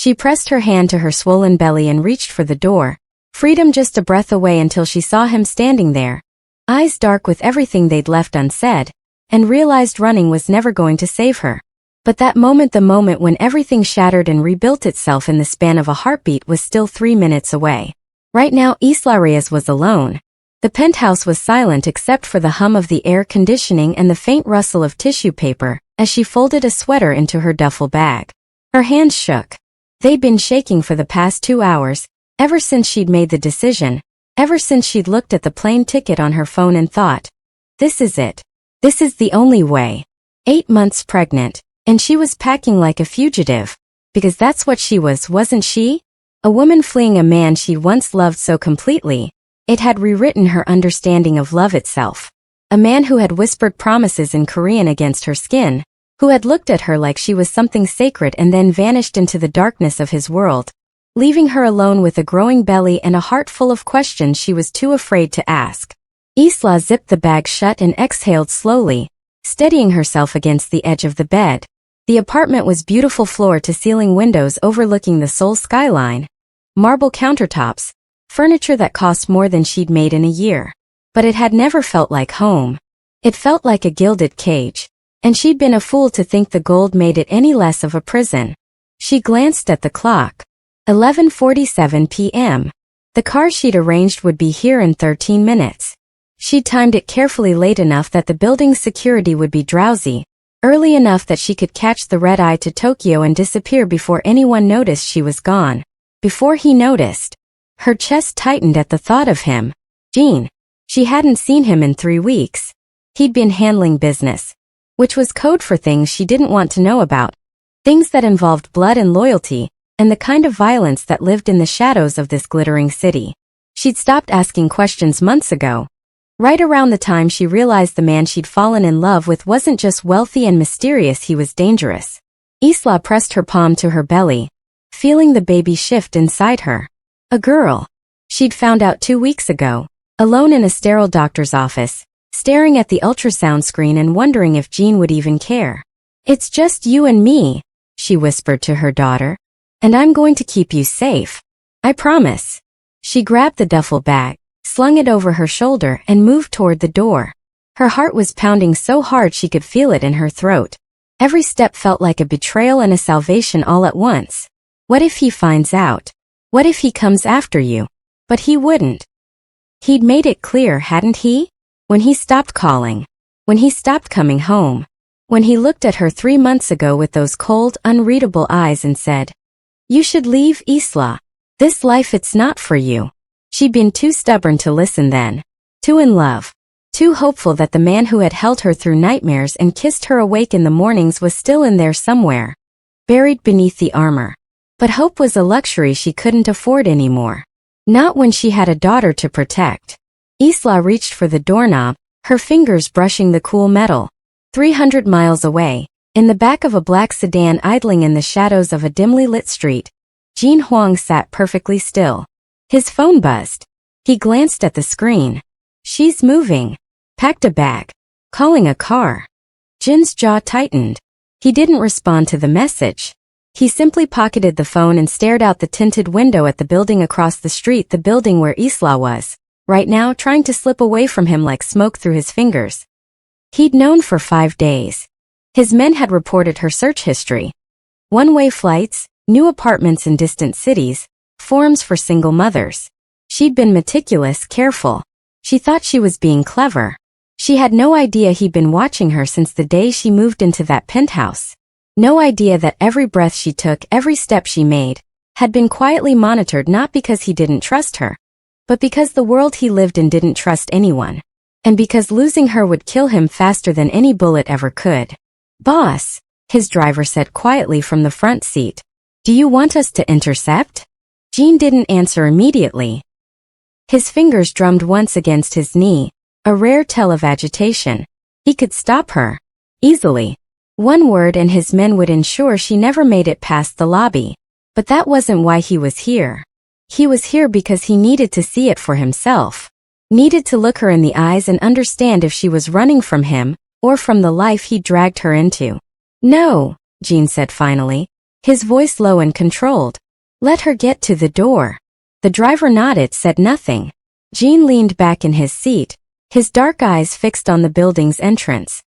She pressed her hand to her swollen belly and reached for the door, freedom just a breath away until she saw him standing there, eyes dark with everything they'd left unsaid, and realized running was never going to save her. But that moment, the moment when everything shattered and rebuilt itself in the span of a heartbeat, was still 3 minutes away. Right now Isla Reyes was alone. The penthouse was silent except for the hum of the air conditioning and the faint rustle of tissue paper as she folded a sweater into her duffel bag. Her hands shook. They'd been shaking for the past 2 hours, ever since she'd made the decision, ever since she'd looked at the plane ticket on her phone and thought, this is it. This is the only way. 8 months pregnant, and she was packing like a fugitive. Because that's what she was, wasn't she? A woman fleeing a man she'd once loved so completely. It had rewritten her understanding of love itself. A man who had whispered promises in Korean against her skin, who had looked at her like she was something sacred and then vanished into the darkness of his world, leaving her alone with a growing belly and a heart full of questions she was too afraid to ask. Isla zipped the bag shut and exhaled slowly, steadying herself against the edge of the bed. The apartment was beautiful, floor-to-ceiling windows overlooking the Seoul skyline, marble countertops, furniture that cost more than she'd made in a year. But it had never felt like home. It felt like a gilded cage, and she'd been a fool to think the gold made it any less of a prison. She glanced at the clock. 11:47 p.m. The car she'd arranged would be here in 13 minutes. She'd timed it carefully, late enough that the building's security would be drowsy, early enough that she could catch the red-eye to Tokyo and disappear before anyone noticed she was gone. Before he noticed. Her chest tightened at the thought of him. Jean. She hadn't seen him in 3 weeks. He'd been handling business, which was code for things she didn't want to know about. Things that involved blood and loyalty, and the kind of violence that lived in the shadows of this glittering city. She'd stopped asking questions months ago. Right around the time she realized the man she'd fallen in love with wasn't just wealthy and mysterious, he was dangerous. Isla pressed her palm to her belly, feeling the baby shift inside her. A girl. She'd found out 2 weeks ago, alone in a sterile doctor's office, staring at the ultrasound screen and wondering if Jean would even care. It's just you and me, she whispered to her daughter. And I'm going to keep you safe. I promise. She grabbed the duffel bag, slung it over her shoulder and moved toward the door. Her heart was pounding so hard she could feel it in her throat. Every step felt like a betrayal and a salvation all at once. What if he finds out? What if he comes after you? But he wouldn't. He'd made it clear, hadn't he? When he stopped calling. When he stopped coming home. When he looked at her 3 months ago with those cold, unreadable eyes and said, "You should leave, Isla. This life, it's not for you." She'd been too stubborn to listen then. Too in love. Too hopeful that the man who had held her through nightmares and kissed her awake in the mornings was still in there somewhere, buried beneath the armor. But hope was a luxury she couldn't afford anymore. Not when she had a daughter to protect. Isla reached for the doorknob, her fingers brushing the cool metal. 300 miles away, in the back of a black sedan idling in the shadows of a dimly lit street, Jean Huang sat perfectly still. His phone buzzed. He glanced at the screen. She's moving. Packed a bag. Calling a car. Jin's jaw tightened. He didn't respond to the message. He simply pocketed the phone and stared out the tinted window at the building across the street, the building where Isla was, right now, trying to slip away from him like smoke through his fingers. He'd known for 5 days. His men had reported her search history. One-way flights, new apartments in distant cities, forums for single mothers. She'd been meticulous, careful. She thought she was being clever. She had no idea he'd been watching her since the day she moved into that penthouse. No idea that every breath she took, every step she made, had been quietly monitored, not because he didn't trust her, but because the world he lived in didn't trust anyone. And because losing her would kill him faster than any bullet ever could. "Boss," his driver said quietly from the front seat. "Do you want us to intercept?" Jean didn't answer immediately. His fingers drummed once against his knee, a rare tell of agitation. He could stop her. Easily. One word and his men would ensure she never made it past the lobby. But that wasn't why he was here. He was here because he needed to see it for himself. Needed to look her in the eyes and understand if she was running from him, or from the life he dragged her into. "No," Jean said finally. his voice low and controlled. Let her get to the door. The driver nodded, said nothing. Jean leaned back in his seat, his dark eyes fixed on the building's entrance.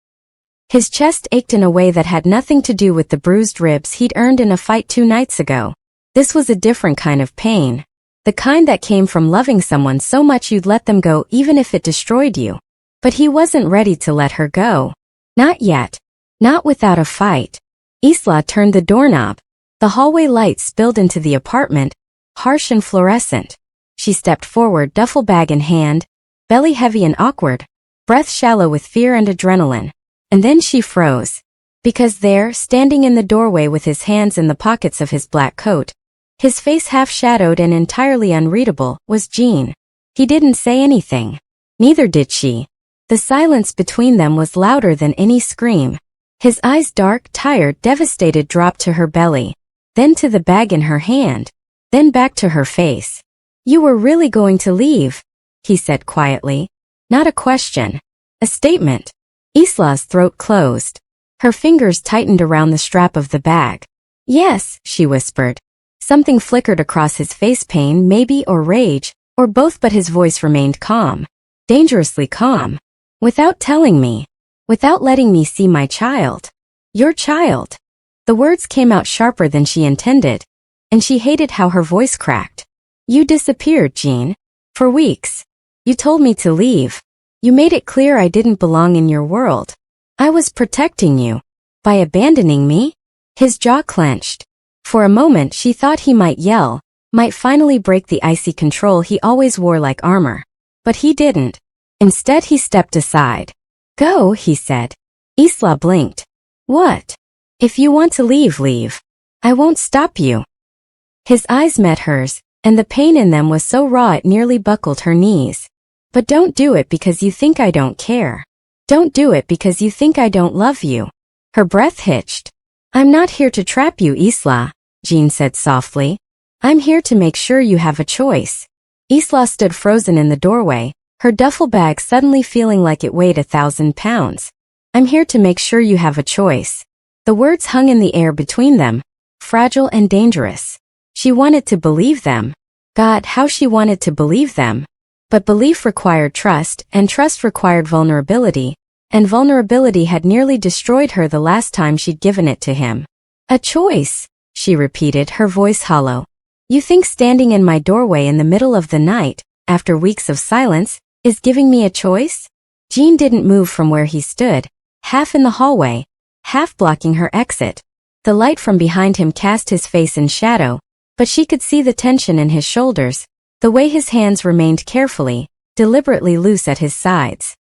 His chest ached in a way that had nothing to do with the bruised ribs he'd earned in a fight 2 nights ago. This was a different kind of pain. The kind that came from loving someone so much you'd let them go even if it destroyed you. But he wasn't ready to let her go. Not yet. Not without a fight. Isla turned the doorknob. The hallway light spilled into the apartment, harsh and fluorescent. She stepped forward, duffel bag in hand, belly heavy and awkward, breath shallow with fear and adrenaline. And then she froze. Because there, standing in the doorway with his hands in the pockets of his black coat, his face half-shadowed and entirely unreadable, was Jean. He didn't say anything. Neither did she. The silence between them was louder than any scream. His eyes, dark, tired, devastated, dropped to her belly, then to the bag in her hand, then back to her face. You were really going to leave, he said quietly. Not a question. A statement. Isla's throat closed. Her fingers tightened around the strap of the bag. Yes, she whispered. Something flickered across his face, pain maybe, or rage, or both, but his voice remained calm. Dangerously calm. Without telling me. Without letting me see my child. Your child. The words came out sharper than she intended, and she hated how her voice cracked. You disappeared, Jean. For weeks. You told me to leave. You made it clear I didn't belong in your world. I was protecting you. By abandoning me? His jaw clenched. For a moment she thought he might yell, might finally break the icy control he always wore like armor. But he didn't. Instead he stepped aside. Go, he said. Isla blinked. What? If you want to leave, leave. I won't stop you. His eyes met hers, and the pain in them was so raw it nearly buckled her knees. But don't do it because you think I don't care. Don't do it because you think I don't love you. Her breath hitched. I'm not here to trap you, Isla, Jean said softly. I'm here to make sure you have a choice. Isla stood frozen in the doorway, her duffel bag suddenly feeling like it weighed 1,000 pounds. I'm here to make sure you have a choice. The words hung in the air between them, fragile and dangerous. She wanted to believe them. God, how she wanted to believe them. But belief required trust, and trust required vulnerability, and vulnerability had nearly destroyed her the last time she'd given it to him. A choice, she repeated, her voice hollow. You think standing in my doorway in the middle of the night, after weeks of silence, is giving me a choice? Jean didn't move from where he stood, half in the hallway, half blocking her exit. The light from behind him cast his face in shadow, but she could see the tension in his shoulders, the way his hands remained carefully, deliberately loose at his sides.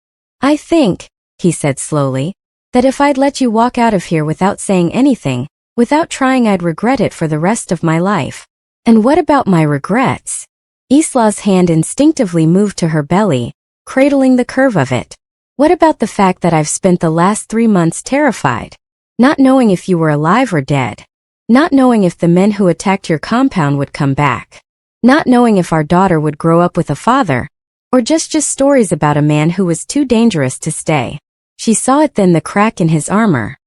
I think, he said slowly, that if I'd let you walk out of here without saying anything, without trying, I'd regret it for the rest of my life. And what about my regrets? Isla's hand instinctively moved to her belly, cradling the curve of it. What about the fact that I've spent the last 3 months terrified? Not knowing if you were alive or dead. Not knowing if the men who attacked your compound would come back. Not knowing if our daughter would grow up with a father. Or just stories about a man who was too dangerous to stay. She saw it then, the crack in his armor.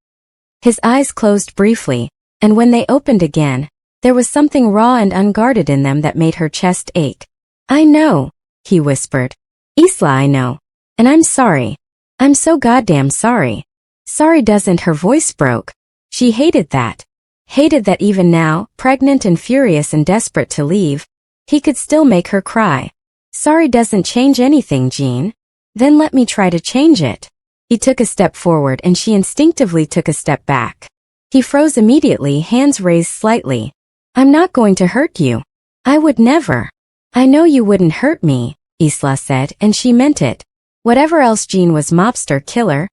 His eyes closed briefly, and when they opened again, there was something raw and unguarded in them that made her chest ache. I know, he whispered. Isla, I know. And I'm sorry. I'm so goddamn sorry. Sorry doesn't, her voice broke. She hated that. Hated that even now, pregnant and furious and desperate to leave, he could still make her cry. Sorry doesn't change anything, Jean. Then let me try to change it. He took a step forward and she instinctively took a step back. He froze immediately, hands raised slightly. I'm not going to hurt you. I would never. I know you wouldn't hurt me, Isla said, and she meant it. Whatever else Jean was, mobster, killer,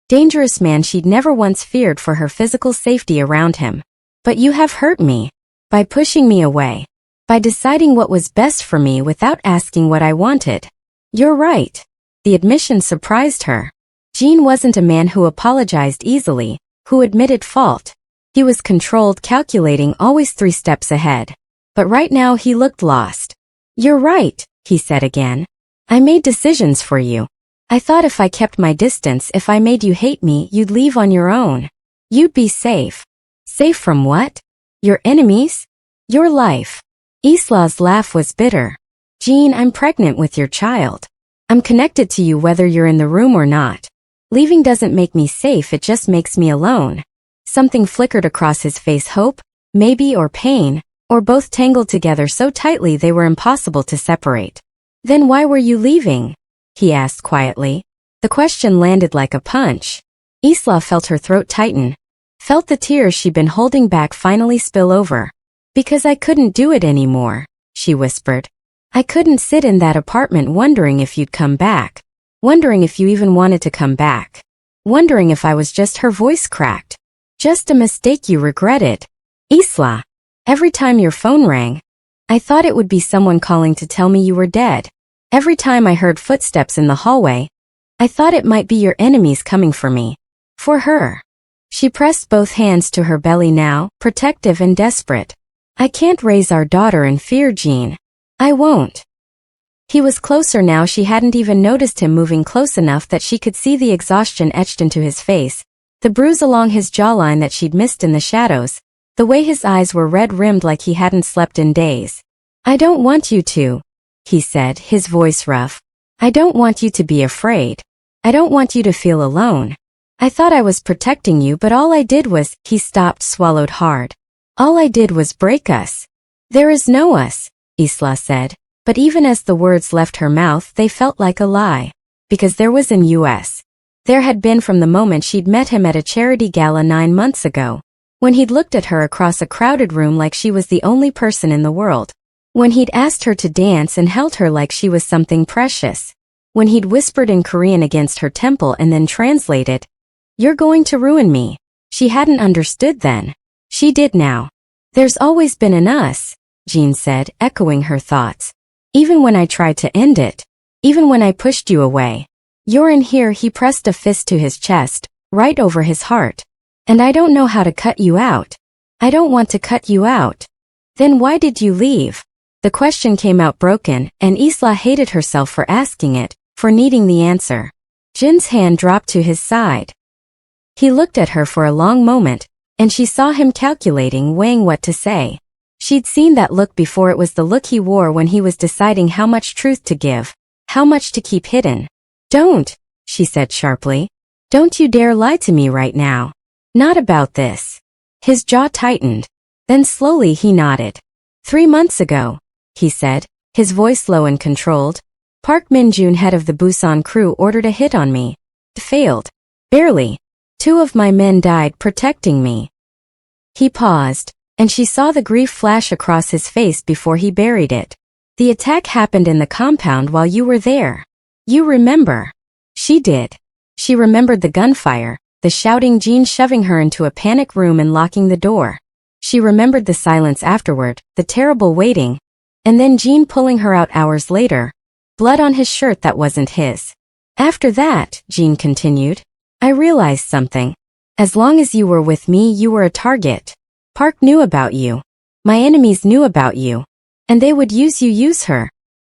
dangerous man she'd never once feared for her physical safety around him. But you have hurt me. By pushing me away. By deciding what was best for me without asking what I wanted. You're right. The admission surprised her. Jean wasn't a man who apologized easily, who admitted fault. He was controlled, calculating, always 3 steps ahead. But right now he looked lost. You're right, he said again. I made decisions for you. I thought if I kept my distance, if I made you hate me, you'd leave on your own. You'd be safe. Safe from what? Your enemies? Your life. Isla's laugh was bitter. Jean, I'm pregnant with your child. I'm connected to you whether you're in the room or not. Leaving doesn't make me safe, it just makes me alone. Something flickered across his face, hope, maybe, or pain, or both tangled together so tightly they were impossible to separate. Then why were you leaving? He asked quietly. The question landed like a punch. Isla felt her throat tighten, felt the tears she'd been holding back finally spill over. Because I couldn't do it anymore, she whispered. I couldn't sit in that apartment wondering if you'd come back, wondering if you even wanted to come back, wondering if I was just, her voice cracked, just a mistake you regretted. Isla, every time your phone rang, I thought it would be someone calling to tell me you were dead. Every time I heard footsteps in the hallway, I thought it might be your enemies coming for me. For her. She pressed both hands to her belly now, protective and desperate. I can't raise our daughter in fear, Jean. I won't. He was closer now. She hadn't even noticed him moving close enough that she could see the exhaustion etched into his face, the bruise along his jawline that she'd missed in the shadows, the way his eyes were red-rimmed like he hadn't slept in days. I don't want you to, he said, his voice rough. I don't want you to be afraid. I don't want you to feel alone. I thought I was protecting you, but all I did was, he stopped, swallowed hard. All I did was break us. There is no us, Isla said, but even as the words left her mouth they felt like a lie. Because there was an US. There had been from the moment she'd met him at a charity gala 9 months ago, when he'd looked at her across a crowded room like she was the only person in the world, when he'd asked her to dance and held her like she was something precious, when he'd whispered in Korean against her temple and then translated, "You're going to ruin me." She hadn't understood then. She did now. There's always been an us, Jean said, echoing her thoughts. Even when I tried to end it. Even when I pushed you away. You're in here. He pressed a fist to his chest, right over his heart. And I don't know how to cut you out. I don't want to cut you out. Then why did you leave? The question came out broken, and Isla hated herself for asking it, for needing the answer. Jin's hand dropped to his side. He looked at her for a long moment, and she saw him calculating, weighing what to say. She'd seen that look before. It was the look he wore when he was deciding how much truth to give, how much to keep hidden. Don't, she said sharply. Don't you dare lie to me right now. Not about this. His jaw tightened. Then slowly he nodded. 3 months ago, he said, his voice low and controlled. Park Min-jun, head of the Busan crew, ordered a hit on me. It failed. Barely. 2 of my men died protecting me. He paused, and she saw the grief flash across his face before he buried it. The attack happened in the compound while you were there. You remember. She did. She remembered the gunfire, the shouting, Jean shoving her into a panic room and locking the door. She remembered the silence afterward, the terrible waiting, and then Jean pulling her out hours later, blood on his shirt that wasn't his. After that, Jean continued, I realized something. As long as you were with me, you were a target. Park knew about you. My enemies knew about you. And they would use her.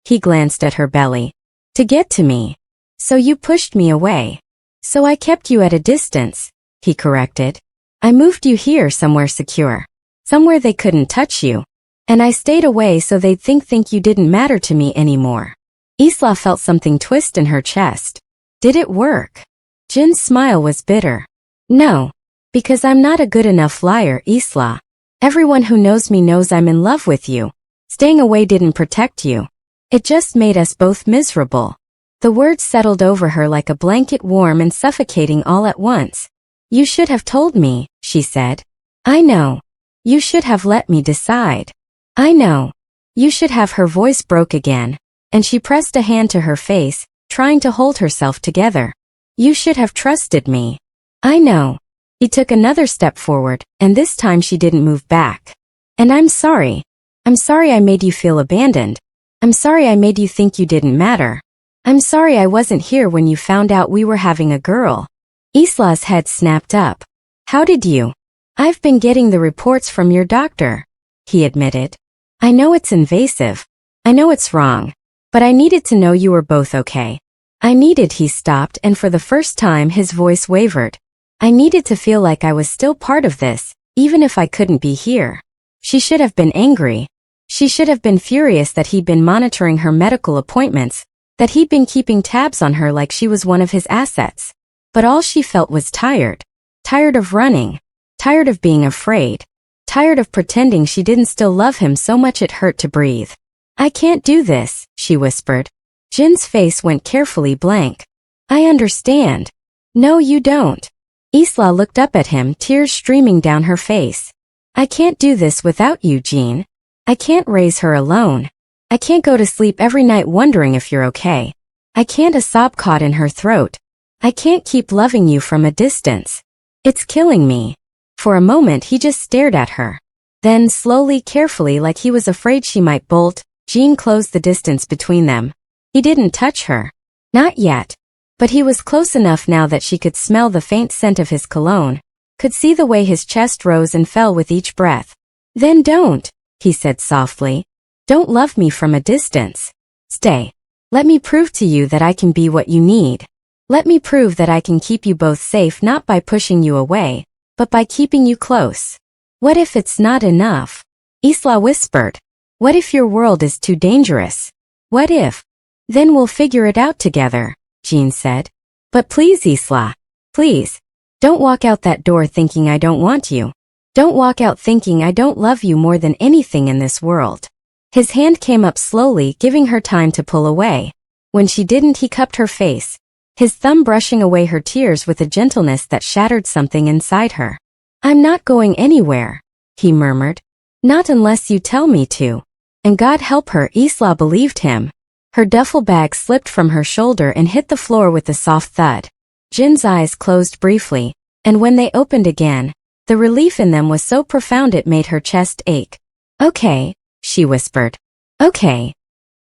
He glanced at her belly. To get to me. So you pushed me away. So I kept you at a distance, he corrected. I moved you here somewhere secure. Somewhere they couldn't touch you. And I stayed away so they'd think you didn't matter to me anymore. Isla felt something twist in her chest. Did it work? Jin's smile was bitter. No. Because I'm not a good enough liar, Isla. Everyone who knows me knows I'm in love with you. Staying away didn't protect you. It just made us both miserable. The words settled over her like a blanket, warm and suffocating all at once. You should have told me, she said. I know. You should have let me decide. I know. You should have. Her voice broke again, and she pressed a hand to her face, trying to hold herself together. You should have trusted me. I know. He took another step forward, and this time she didn't move back. And I'm sorry. I'm sorry I made you feel abandoned. I'm sorry I made you think you didn't matter. I'm sorry I wasn't here when you found out we were having a girl. Isla's head snapped up. How did you? I've been getting the reports from your doctor, he admitted. I know it's invasive. I know it's wrong. But I needed to know you were both okay. I needed. He stopped, and for the first time his voice wavered. I needed to feel like I was still part of this, even if I couldn't be here. She should have been angry. She should have been furious that he'd been monitoring her medical appointments, that he'd been keeping tabs on her like she was one of his assets. But all she felt was tired. Tired of running. Tired of being afraid. Tired of pretending she didn't still love him so much it hurt to breathe. I can't do this, she whispered. Jin's face went carefully blank. I understand. No, you don't. Isla looked up at him, tears streaming down her face. I can't do this without you, Jin. I can't raise her alone. I can't go to sleep every night wondering if you're okay. I can't, a sob caught in her throat. I can't keep loving you from a distance. It's killing me. For a moment he just stared at her. Then slowly, carefully, like he was afraid she might bolt, Jin closed the distance between them. He didn't touch her. Not yet. But he was close enough now that she could smell the faint scent of his cologne, could see the way his chest rose and fell with each breath. Then don't, he said softly. Don't love me from a distance. Stay. Let me prove to you that I can be what you need. Let me prove that I can keep you both safe, not by pushing you away, but by keeping you close. What if it's not enough? Isla whispered. What if your world is too dangerous? What if? Then we'll figure it out together, Jin said. But please, Isla. Please. Don't walk out that door thinking I don't want you. Don't walk out thinking I don't love you more than anything in this world. His hand came up slowly, giving her time to pull away. When she didn't, he cupped her face, his thumb brushing away her tears with a gentleness that shattered something inside her. I'm not going anywhere, he murmured. Not unless you tell me to. And God help her, Isla believed him. Her duffel bag slipped from her shoulder and hit the floor with a soft thud. Jin's eyes closed briefly, and when they opened again, the relief in them was so profound it made her chest ache. Okay, she whispered. Okay.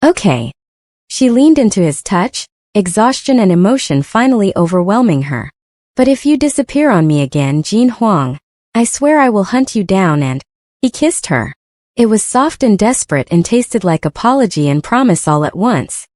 Okay. She leaned into his touch, exhaustion and emotion finally overwhelming her. But if you disappear on me again, Jin Huang, I swear I will hunt you down and... He kissed her. It was soft and desperate and tasted like apology and promise all at once.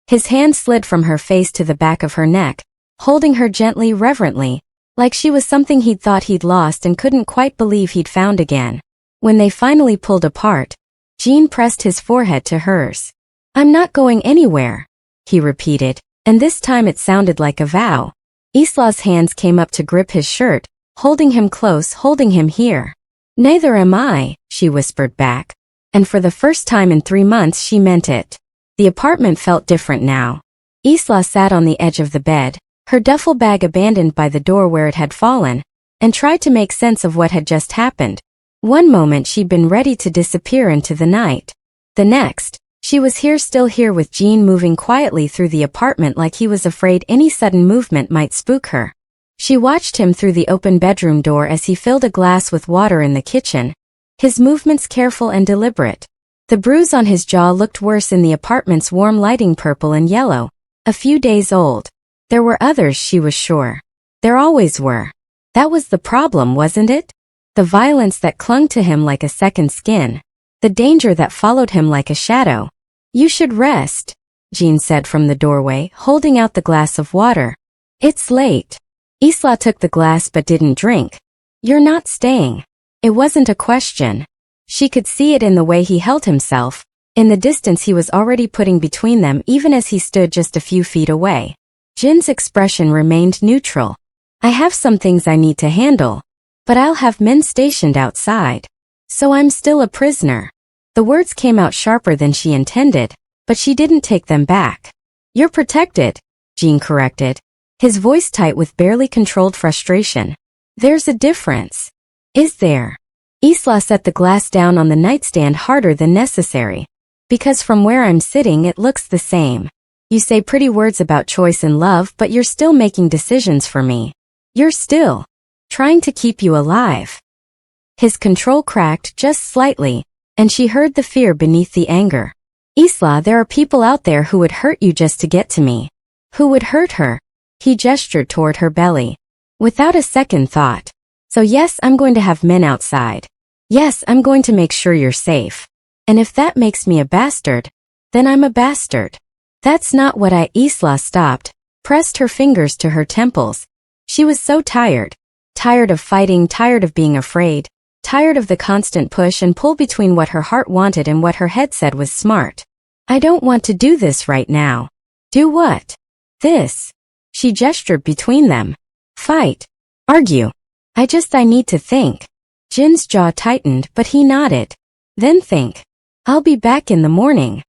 His hand slid from her face to the back of her neck, holding her gently, reverently, like she was something he'd thought he'd lost and couldn't quite believe he'd found again. When they finally pulled apart, Jin pressed his forehead to hers. I'm not going anywhere, he repeated, and this time it sounded like a vow. Isla's hands came up to grip his shirt, holding him close, holding him here. Neither am I, she whispered back. And for the first time in 3 months she meant it. The apartment felt different now. Isla sat on the edge of the bed, her duffel bag abandoned by the door where it had fallen, and tried to make sense of what had just happened. One moment she'd been ready to disappear into the night. The next, she was still here with Jin moving quietly through the apartment like he was afraid any sudden movement might spook her. She watched him through the open bedroom door as he filled a glass with water in the kitchen, his movements careful and deliberate. The bruise on his jaw looked worse in the apartment's warm lighting, purple and yellow, a few days old. There were others, she was sure. There always were. That was the problem, wasn't it? The violence that clung to him like a second skin. The danger that followed him like a shadow. You should rest, Jin said from the doorway, holding out the glass of water. It's late. Isla took the glass but didn't drink. You're not staying. It wasn't a question. She could see it in the way he held himself, in the distance he was already putting between them even as he stood just a few feet away. Jin's expression remained neutral. I have some things I need to handle. But I'll have men stationed outside. So I'm still a prisoner. The words came out sharper than she intended, but she didn't take them back. You're protected, Jin corrected, his voice tight with barely controlled frustration. There's a difference. Is there? Isla set the glass down on the nightstand harder than necessary. Because from where I'm sitting it looks the same. You say pretty words about choice and love, but you're still making decisions for me. You're still trying to keep you alive. His control cracked just slightly, and she heard the fear beneath the anger. Isla, there are people out there who would hurt you just to get to me. Who would hurt her? He gestured toward her belly. Without a second thought. So yes, I'm going to have men outside. Yes, I'm going to make sure you're safe. And if that makes me a bastard, then I'm a bastard. That's not what Isla stopped, pressed her fingers to her temples. She was so tired. Tired of fighting, tired of being afraid, tired of the constant push and pull between what her heart wanted and what her head said was smart. I don't want to do this right now. Do what? This. She gestured between them. Fight. Argue. I need to think. Jin's jaw tightened, but he nodded. Then think. I'll be back in the morning.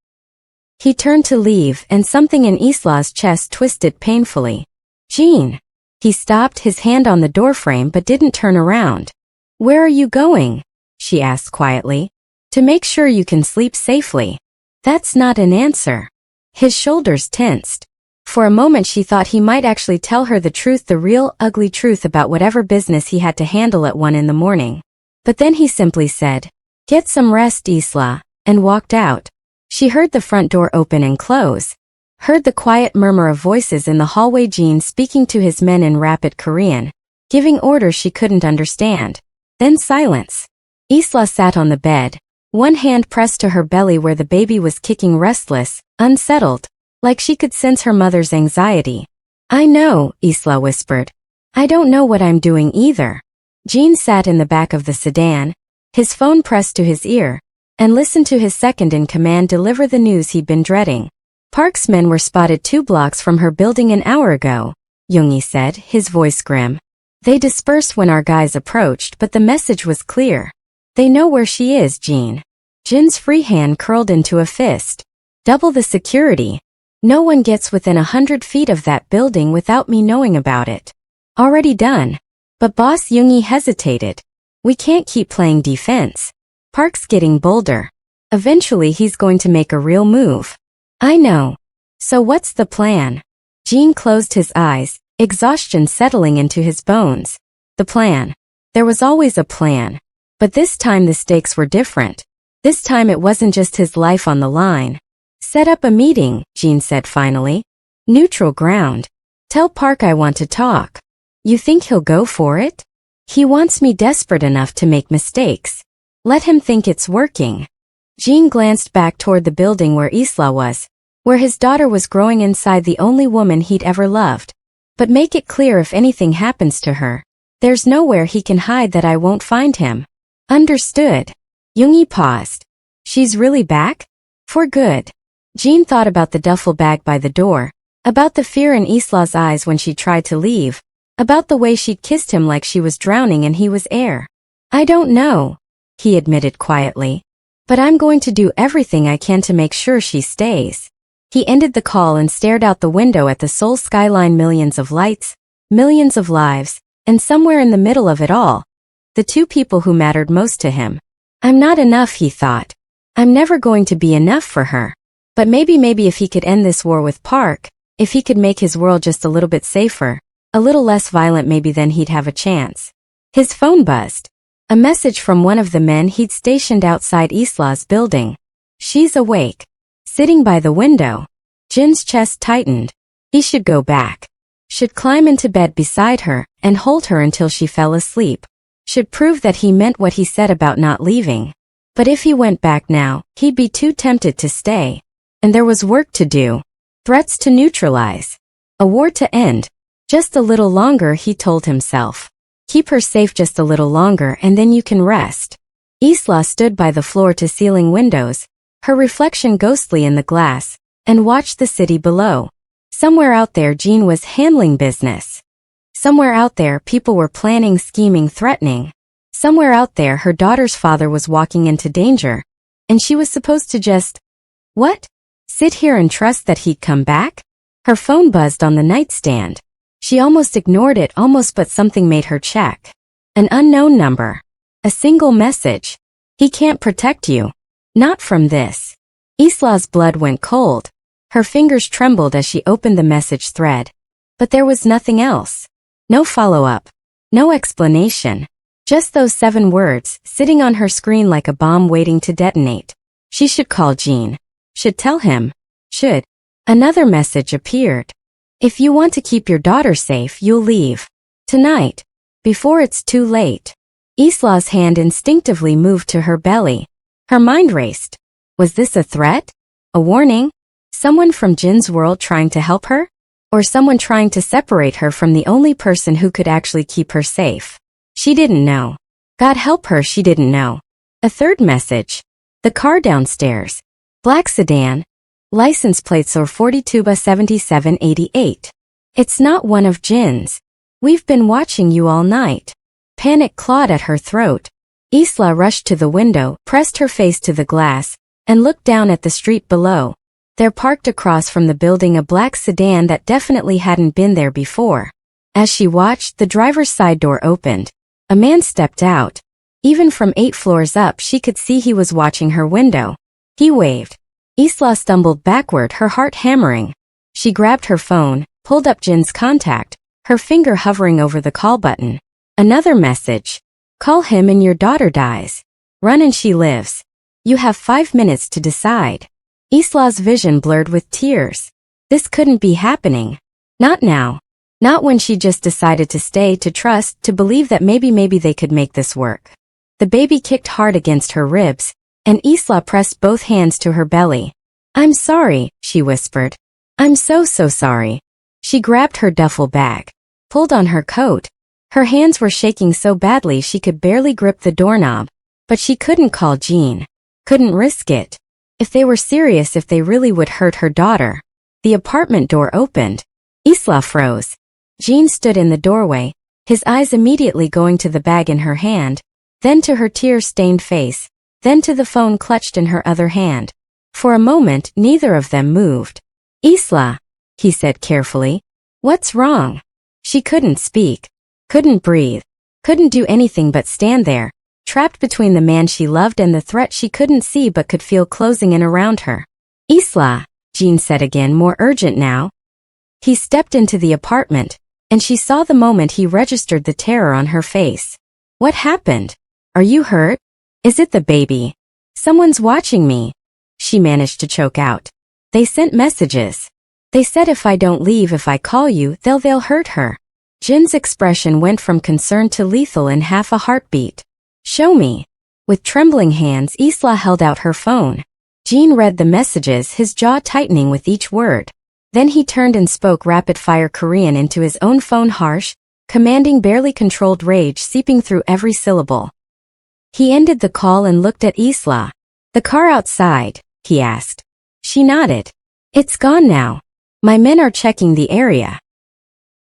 He turned to leave, and something in Isla's chest twisted painfully. Jin. He stopped, his hand on the doorframe, but didn't turn around. Where are you going? She asked quietly. To make sure you can sleep safely. That's not an answer. His shoulders tensed. For a moment she thought he might actually tell her the truth, the real, ugly truth about whatever business he had to handle at 1 in the morning. But then he simply said, Get some rest, Isla, and walked out. She heard the front door open and close. Heard the quiet murmur of voices in the hallway, Jin speaking to his men in rapid Korean, giving orders she couldn't understand. Then silence. Isla sat on the bed, one hand pressed to her belly where the baby was kicking, restless, unsettled, like she could sense her mother's anxiety. I know, Isla whispered. I don't know what I'm doing either. Jin sat in the back of the sedan, his phone pressed to his ear, and listened to his second-in-command deliver the news he'd been dreading. Park's men were spotted 2 blocks from her building an hour ago, Yoongi said, his voice grim. They dispersed when our guys approached, but the message was clear. They know where she is, Jin. Jin's free hand curled into a fist. Double the security. No one gets within 100 feet of that building without me knowing about it. Already done. But Boss Yoongi hesitated. We can't keep playing defense. Park's getting bolder. Eventually he's going to make a real move. I know. So what's the plan? Jin closed his eyes, exhaustion settling into his bones. The plan. There was always a plan. But this time the stakes were different. This time it wasn't just his life on the line. Set up a meeting, Jin said finally. Neutral ground. Tell Park I want to talk. You think he'll go for it? He wants me desperate enough to make mistakes. Let him think it's working. Jin glanced back toward the building where Isla was, where his daughter was growing inside the only woman he'd ever loved. But make it clear if anything happens to her. There's nowhere he can hide that I won't find him. Understood. Yoongi paused. She's really back? For good. Jin thought about the duffel bag by the door, about the fear in Isla's eyes when she tried to leave, about the way she'd kissed him like she was drowning and he was air. I don't know, he admitted quietly. But I'm going to do everything I can to make sure she stays. He ended the call and stared out the window at the Seoul skyline, millions of lights, millions of lives, and somewhere in the middle of it all, the 2 people who mattered most to him. I'm not enough, he thought. I'm never going to be enough for her. But maybe if he could end this war with Park, if he could make his world just a little bit safer, a little less violent, maybe then he'd have a chance. His phone buzzed. A message from one of the men he'd stationed outside Isla's building. She's awake. Sitting by the window. Jin's chest tightened. He should go back. Should climb into bed beside her and hold her until she fell asleep. Should prove that he meant what he said about not leaving. But if he went back now, he'd be too tempted to stay. And there was work to do. Threats to neutralize. A war to end. Just a little longer, he told himself. Keep her safe just a little longer and then you can rest. Isla stood by the floor-to-ceiling windows, her reflection ghostly in the glass, and watched the city below. Somewhere out there Jin was handling business. Somewhere out there people were planning, scheming, threatening. Somewhere out there her daughter's father was walking into danger. And she was supposed to just... What? Sit here and trust that he'd come back? Her phone buzzed on the nightstand. She almost ignored it, but something made her check. An unknown number. A single message. He can't protect you. Not from this. Isla's blood went cold. Her fingers trembled as she opened the message thread. But there was nothing else. No follow-up. No explanation. Just those 7 words, sitting on her screen like a bomb waiting to detonate. She should call Jin. Should tell him. Should. Another message appeared. If you want to keep your daughter safe, you'll leave. Tonight. Before it's too late. Isla's hand instinctively moved to her belly. Her mind raced. Was this a threat? A warning? Someone from Jin's world trying to help her? Or someone trying to separate her from the only person who could actually keep her safe? She didn't know. God help her, she didn't know. A third message. The car downstairs. Black sedan. License plates are 42B7788. It's not one of Jin's. We've been watching you all night. Panic clawed at her throat. Isla rushed to the window, pressed her face to the glass, and looked down at the street below. There parked across from the building a black sedan that definitely hadn't been there before. As she watched, the driver's side door opened. A man stepped out. Even from 8 floors up, she could see he was watching her window. He waved. Isla stumbled backward, her heart hammering. She grabbed her phone, pulled up Jin's contact, her finger hovering over the call button. Another message. Call him and your daughter dies. Run and she lives. You have 5 minutes to decide. Isla's vision blurred with tears. This couldn't be happening. Not now. Not when she just decided to stay, to trust, to believe that maybe they could make this work. The baby kicked hard against her ribs, and Isla pressed both hands to her belly. I'm sorry, she whispered. I'm so sorry. She grabbed her duffel bag, pulled on her coat. Her hands were shaking so badly she could barely grip the doorknob, but she couldn't call Jean. Couldn't risk it. If they were serious, if they really would hurt her daughter. The apartment door opened. Isla froze. Jean stood in the doorway, his eyes immediately going to the bag in her hand, then to her tear-stained face, then to the phone clutched in her other hand. For a moment, neither of them moved. Isla, he said carefully. What's wrong? She couldn't speak, couldn't breathe, couldn't do anything but stand there, trapped between the man she loved and the threat she couldn't see but could feel closing in around her. Isla, Jean said again, more urgent now. He stepped into the apartment, and she saw the moment he registered the terror on her face. What happened? Are you hurt? Is it the baby? Someone's watching me. She managed to choke out. They sent messages. They said if I don't leave, if I call you, they'll hurt her. Jin's expression went from concern to lethal in half a heartbeat. Show me. With trembling hands, Isla held out her phone. Jean read the messages, his jaw tightening with each word. Then he turned and spoke rapid-fire Korean into his own phone, harsh, commanding, barely controlled rage seeping through every syllable. He ended the call and looked at Isla. The car outside, he asked. She nodded. It's gone now. My men are checking the area.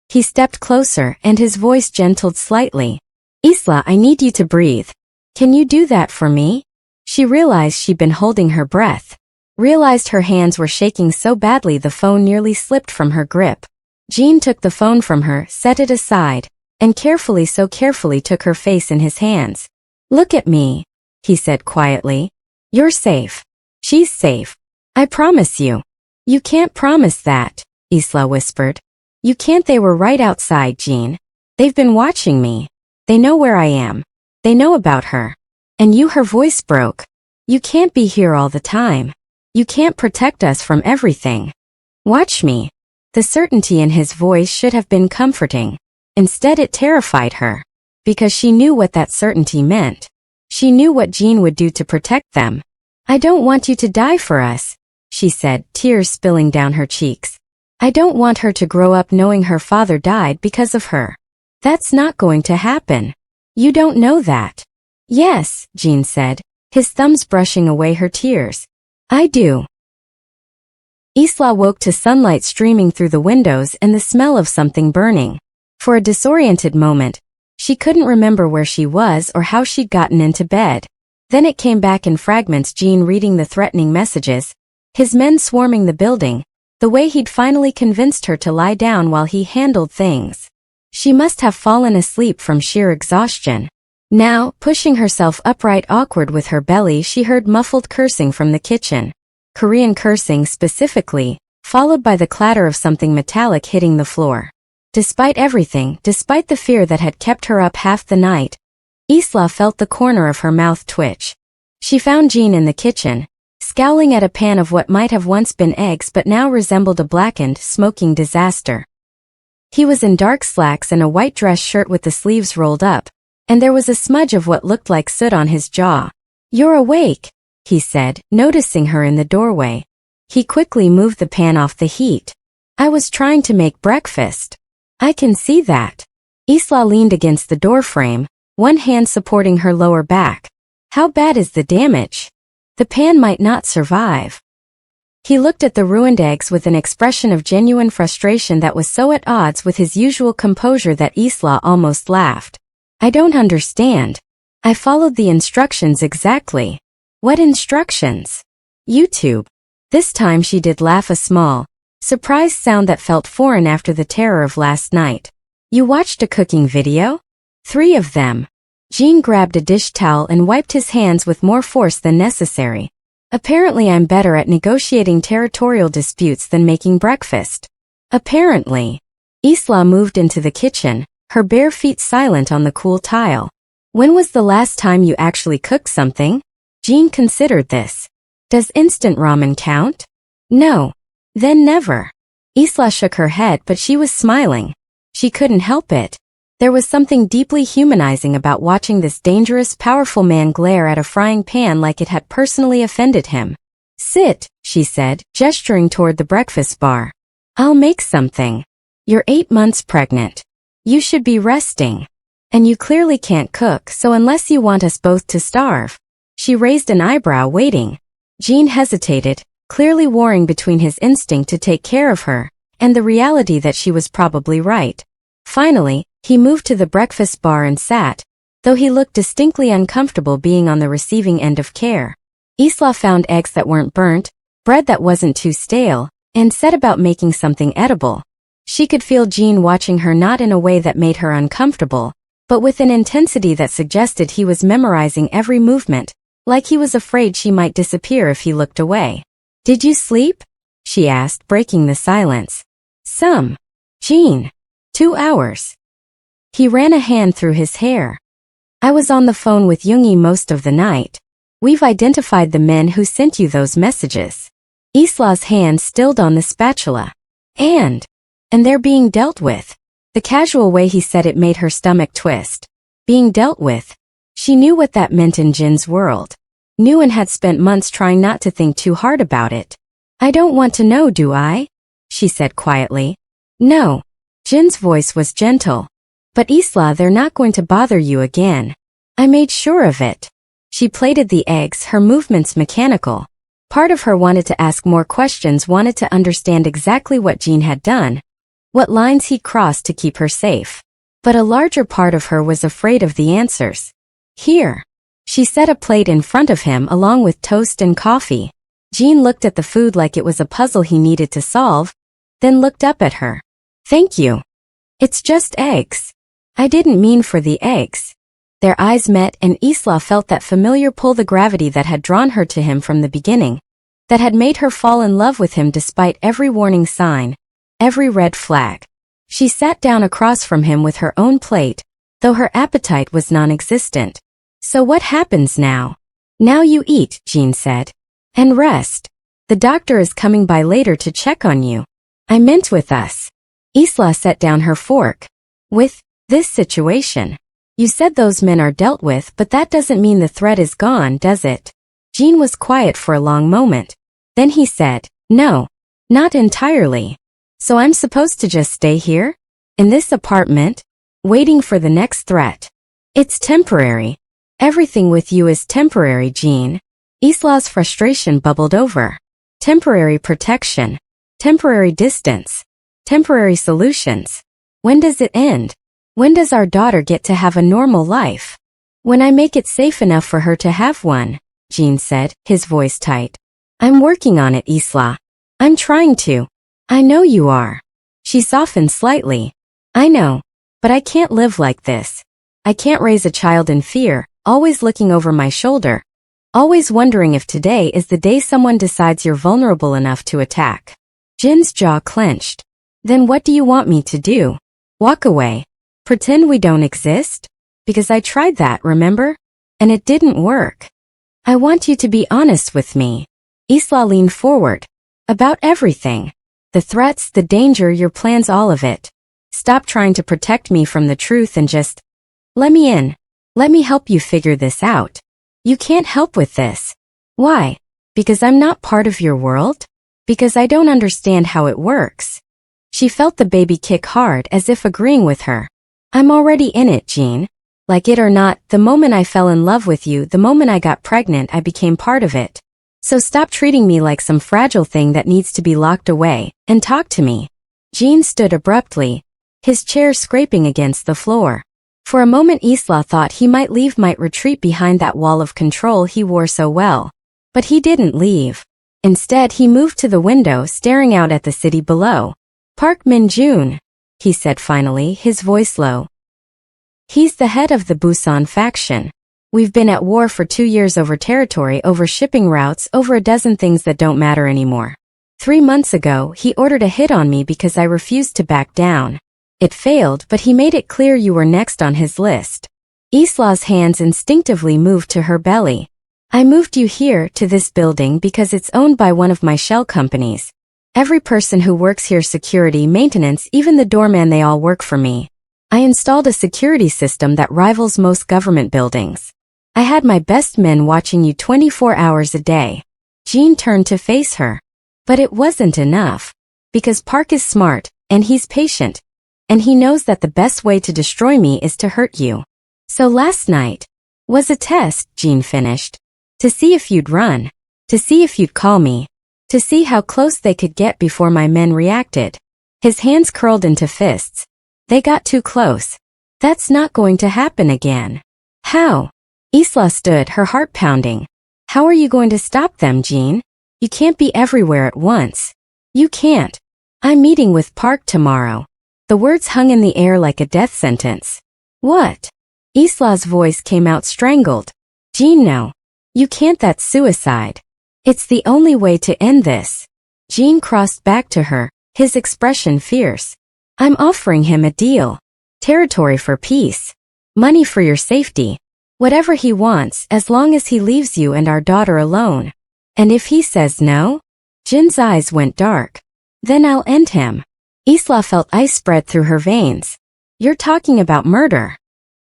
He stepped closer and his voice gentled slightly. Isla, I need you to breathe. Can you do that for me? She realized she'd been holding her breath. Realized her hands were shaking so badly the phone nearly slipped from her grip. Jean took the phone from her, set it aside, and carefully, so carefully took her face in his hands. Look at me, he said quietly. You're safe. She's safe. I promise you. You can't promise that, Isla whispered. You can't. They were right outside, Jean. They've been watching me. They know where I am. They know about her. And you, her voice broke. You can't be here all the time. You can't protect us from everything. Watch me. The certainty in his voice should have been comforting. Instead it terrified her. Because she knew what that certainty meant. She knew what Jean would do to protect them. I don't want you to die for us, she said, tears spilling down her cheeks. I don't want her to grow up knowing her father died because of her. That's not going to happen. You don't know that. Yes, Jean said, his thumbs brushing away her tears. I do. Isla woke to sunlight streaming through the windows and the smell of something burning. For a disoriented moment, she couldn't remember where she was or how she'd gotten into bed. Then it came back in fragments, Jean reading the threatening messages, his men swarming the building, the way he'd finally convinced her to lie down while he handled things. She must have fallen asleep from sheer exhaustion. Now, pushing herself upright awkward with her belly, she heard muffled cursing from the kitchen. Korean cursing specifically, followed by the clatter of something metallic hitting the floor. Despite everything, despite the fear that had kept her up half the night, Isla felt the corner of her mouth twitch. She found Jean in the kitchen, scowling at a pan of what might have once been eggs but now resembled a blackened, smoking disaster. He was in dark slacks and a white dress shirt with the sleeves rolled up, and there was a smudge of what looked like soot on his jaw. You're awake, he said, noticing her in the doorway. He quickly moved the pan off the heat. I was trying to make breakfast. I can see that. Isla leaned against the doorframe, one hand supporting her lower back. How bad is the damage? The pan might not survive. He looked at the ruined eggs with an expression of genuine frustration that was so at odds with his usual composure that Isla almost laughed. I don't understand. I followed the instructions exactly. What instructions? YouTube. This time she did laugh, a small, surprised sound that felt foreign after the terror of last night. You watched a cooking video? 3 of them. Jean grabbed a dish towel and wiped his hands with more force than necessary. Apparently I'm better at negotiating territorial disputes than making breakfast. Apparently. Isla moved into the kitchen, her bare feet silent on the cool tile. When was the last time you actually cooked something? Jean considered this. Does instant ramen count? No. Then never. Isla shook her head, but she was smiling. She couldn't help it. There was something deeply humanizing about watching this dangerous, powerful man glare at a frying pan like it had personally offended him. Sit, she said, gesturing toward the breakfast bar. I'll make something. You're 8 months pregnant. You should be resting. And you clearly can't cook, so unless you want us both to starve. She raised an eyebrow, waiting. Jean hesitated, clearly warring between his instinct to take care of her and the reality that she was probably right. Finally, he moved to the breakfast bar and sat, though he looked distinctly uncomfortable being on the receiving end of care. Isla found eggs that weren't burnt, bread that wasn't too stale, and set about making something edible. She could feel Jean watching her, not in a way that made her uncomfortable, but with an intensity that suggested he was memorizing every movement, like he was afraid she might disappear if he looked away. Did you sleep? She asked, breaking the silence. Some. Jean. 2 hours. He ran a hand through his hair. I was on the phone with Yoongi most of the night. We've identified the men who sent you those messages. Isla's hand stilled on the spatula. And they're being dealt with. The casual way he said it made her stomach twist. Being dealt with. She knew what that meant in Jin's world. Knew and had spent months trying not to think too hard about it. I don't want to know, do I? She said quietly. No. Jin's voice was gentle. But Isla, they're not going to bother you again. I made sure of it. She plated the eggs, her movements mechanical. Part of her wanted to ask more questions, wanted to understand exactly what Jin had done, what lines he crossed to keep her safe. But a larger part of her was afraid of the answers. Here. She set a plate in front of him along with toast and coffee. Jin looked at the food like it was a puzzle he needed to solve, then looked up at her. Thank you. It's just eggs. I didn't mean for the eggs. Their eyes met and Isla felt that familiar pull, the gravity that had drawn her to him from the beginning, that had made her fall in love with him despite every warning sign, every red flag. She sat down across from him with her own plate, though her appetite was non-existent. So what happens now? Now you eat, Jin said. And rest. The doctor is coming by later to check on you. I meant with us. Isla set down her fork. With this situation. You said those men are dealt with, but that doesn't mean the threat is gone, does it? Jin was quiet for a long moment. Then he said, no, not entirely. So I'm supposed to just stay here? In this apartment? Waiting for the next threat? It's temporary. Everything with you is temporary, Jin. Isla's frustration bubbled over. Temporary protection. Temporary distance. Temporary solutions. When does it end? When does our daughter get to have a normal life? When I make it safe enough for her to have one, Jin said, his voice tight. I'm working on it, Isla. I'm trying to. I know you are. She softened slightly. I know. But I can't live like this. I can't raise a child in fear, always looking over my shoulder. Always wondering if today is the day someone decides you're vulnerable enough to attack. Jin's jaw clenched. Then what do you want me to do? Walk away? Pretend we don't exist? Because I tried that, remember? And it didn't work. I want you to be honest with me. Isla leaned forward. About everything. The threats, the danger, your plans, all of it. Stop trying to protect me from the truth and just let me in. Let me help you figure this out. You can't help with this. Why? Because I'm not part of your world? Because I don't understand how it works. She felt the baby kick hard, as if agreeing with her. I'm already in it, Jin. Like it or not, the moment I fell in love with you, the moment I got pregnant, I became part of it. So stop treating me like some fragile thing that needs to be locked away, and talk to me. Jean stood abruptly, his chair scraping against the floor. For a moment Isla thought he might retreat behind that wall of control he wore so well. But he didn't leave. Instead he moved to the window, staring out at the city below. Park Min-jun, he said finally, his voice low. He's the head of the Busan faction. We've been at war for 2 years over territory, over shipping routes, over a dozen things that don't matter anymore. 3 months ago, he ordered a hit on me because I refused to back down. It failed, but he made it clear you were next on his list. Isla's hands instinctively moved to her belly. I moved you here, to this building, because it's owned by one of my shell companies. Every person who works here, security, maintenance, even the doorman, they all work for me. I installed a security system that rivals most government buildings. I had my best men watching you 24 hours a day. Jean turned to face her. But it wasn't enough. Because Park is smart, and he's patient. And he knows that the best way to destroy me is to hurt you. So last night was a test, Jean finished. To see if you'd run. To see if you'd call me. To see how close they could get before my men reacted. His hands curled into fists. They got too close. That's not going to happen again. How? Isla stood, her heart pounding. How are you going to stop them, Jean? You can't be everywhere at once. You can't. I'm meeting with Park tomorrow. The words hung in the air like a death sentence. What? Isla's voice came out strangled. Jean, no. You can't, that's suicide. It's the only way to end this. Jean crossed back to her, his expression fierce. I'm offering him a deal. Territory for peace. Money for your safety. Whatever he wants, as long as he leaves you and our daughter alone. And if he says no? Jin's eyes went dark. Then I'll end him. Isla felt ice spread through her veins. You're talking about murder.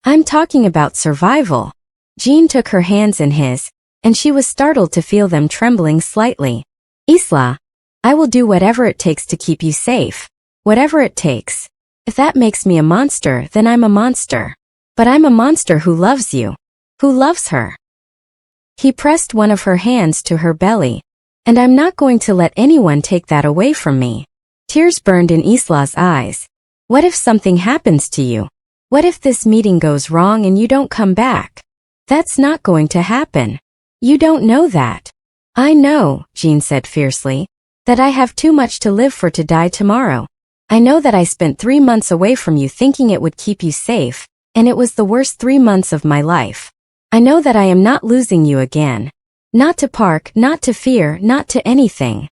I'm talking about survival. Jean took her hands in his, and she was startled to feel them trembling slightly. Isla, I will do whatever it takes to keep you safe. Whatever it takes. If that makes me a monster, then I'm a monster. But I'm a monster who loves you. Who loves her. He pressed one of her hands to her belly. And I'm not going to let anyone take that away from me. Tears burned in Isla's eyes. What if something happens to you? What if this meeting goes wrong and you don't come back? That's not going to happen. You don't know that. I know, Jean said fiercely, that I have too much to live for to die tomorrow. I know that I spent 3 months away from you thinking it would keep you safe, and it was the worst 3 months of my life. I know that I am not losing you again. Not to Park, not to fear, not to anything.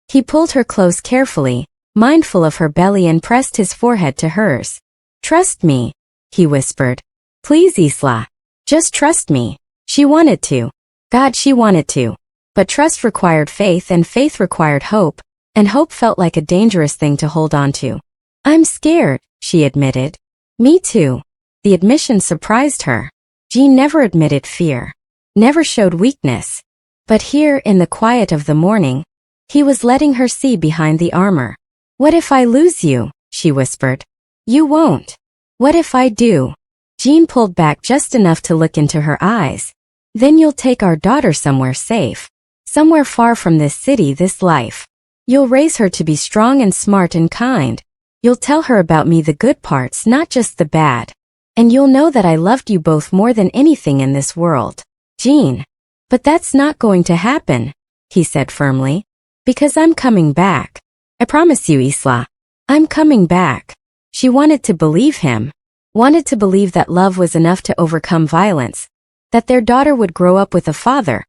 He pulled her close carefully, mindful of her belly, and pressed his forehead to hers. Trust me, he whispered. Please, Isla. Just trust me. She wanted to. God, she wanted to. But trust required faith, and faith required hope, and hope felt like a dangerous thing to hold on to. I'm scared, she admitted. Me too. The admission surprised her. Jean never admitted fear. Never showed weakness. But here, in the quiet of the morning, he was letting her see behind the armor. What if I lose you? She whispered. You won't. What if I do? Jean pulled back just enough to look into her eyes. Then you'll take our daughter somewhere safe. Somewhere far from this city, this life. You'll raise her to be strong and smart and kind. You'll tell her about me, the good parts, not just the bad. And you'll know that I loved you both more than anything in this world. Jean. But that's not going to happen, he said firmly. Because I'm coming back. I promise you, Isla. I'm coming back. She wanted to believe him. Wanted to believe that love was enough to overcome violence. That their daughter would grow up with a father.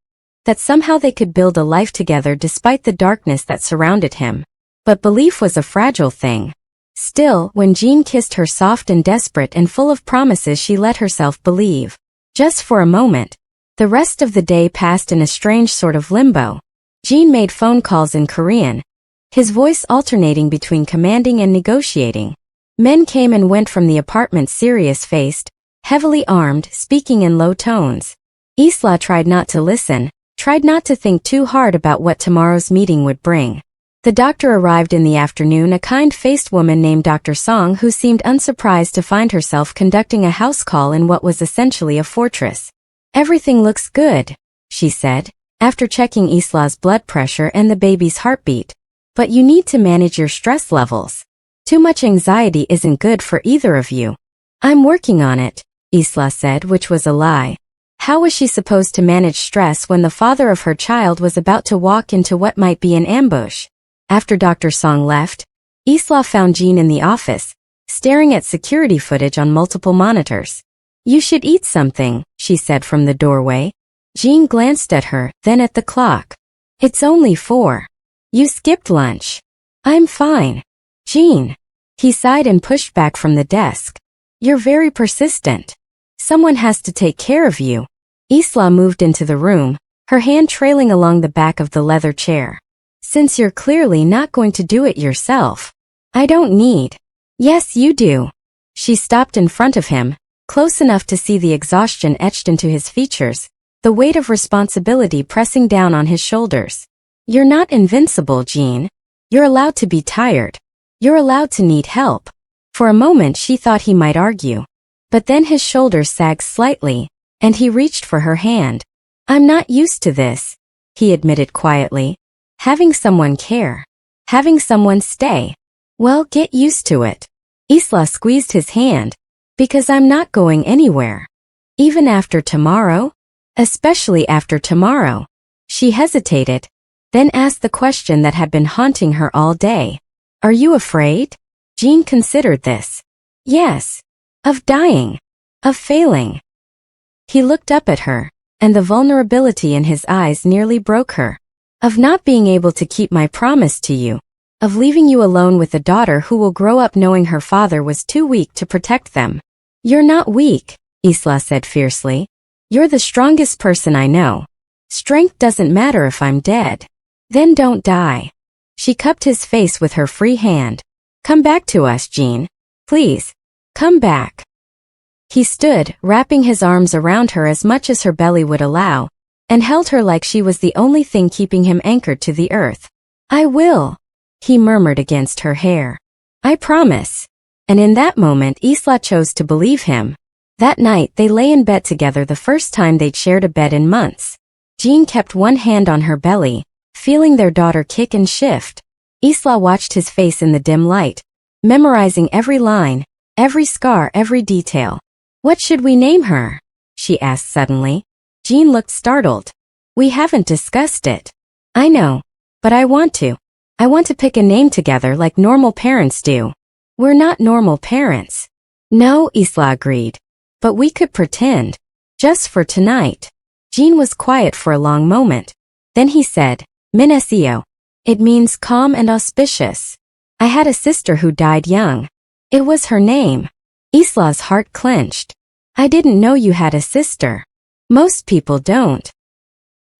That somehow they could build a life together despite the darkness that surrounded him. But belief was a fragile thing. Still, when Jean kissed her soft and desperate and full of promises, she let herself believe. Just for a moment. The rest of the day passed in a strange sort of limbo. Jean made phone calls in Korean, his voice alternating between commanding and negotiating. Men came and went from the apartment, serious-faced, heavily armed, speaking in low tones. Isla tried not to listen, tried not to think too hard about what tomorrow's meeting would bring. The doctor arrived in the afternoon, a kind-faced woman named Dr. Song who seemed unsurprised to find herself conducting a house call in what was essentially a fortress. "Everything looks good," she said, after checking Isla's blood pressure and the baby's heartbeat. "But you need to manage your stress levels. Too much anxiety isn't good for either of you." "I'm working on it," Isla said, which was a lie. How was she supposed to manage stress when the father of her child was about to walk into what might be an ambush? After Dr. Song left, Isla found Jean in the office, staring at security footage on multiple monitors. "You should eat something," she said from the doorway. Jean glanced at her, then at the clock. "It's only 4. You skipped lunch." "I'm fine." "Jean." He sighed and pushed back from the desk. "You're very persistent. Someone has to take care of you." Isla moved into the room, her hand trailing along the back of the leather chair. "Since you're clearly not going to do it yourself, I don't need." "Yes, you do." She stopped in front of him, close enough to see the exhaustion etched into his features, the weight of responsibility pressing down on his shoulders. "You're not invincible, Jean. You're allowed to be tired. You're allowed to need help." For a moment she thought he might argue. But then his shoulders sagged slightly, and he reached for her hand. "I'm not used to this," he admitted quietly. "Having someone care. Having someone stay. Well, get used to it." Isla squeezed his hand. "Because I'm not going anywhere. Even after tomorrow? Especially after tomorrow." She hesitated, then asked the question that had been haunting her all day. "Are you afraid?" Jean considered this. "Yes. Of dying. Of failing." He looked up at her, and the vulnerability in his eyes nearly broke her. "Of not being able to keep my promise to you. Of leaving you alone with a daughter who will grow up knowing her father was too weak to protect them." "You're not weak," Isla said fiercely. "You're the strongest person I know. Strength doesn't matter if I'm dead." "Then don't die." She cupped his face with her free hand. "Come back to us, Jean. Please. Come back." He stood, wrapping his arms around her as much as her belly would allow, and held her like she was the only thing keeping him anchored to the earth. "I will," he murmured against her hair. "I promise." And in that moment Isla chose to believe him. That night they lay in bed together, the first time they'd shared a bed in months. Jean kept one hand on her belly, feeling their daughter kick and shift. Isla watched his face in the dim light, memorizing every line, every scar, every detail. "What should we name her?" she asked suddenly. Jean looked startled. "We haven't discussed it." "I know. But I want to. I want to pick a name together like normal parents do." "We're not normal parents." "No," Isla agreed. "But we could pretend. Just for tonight." Jean was quiet for a long moment. Then he said, "Minnesio. It means calm and auspicious. I had a sister who died young." It was her name. Isla's heart clenched. "I didn't know you had a sister. Most people don't."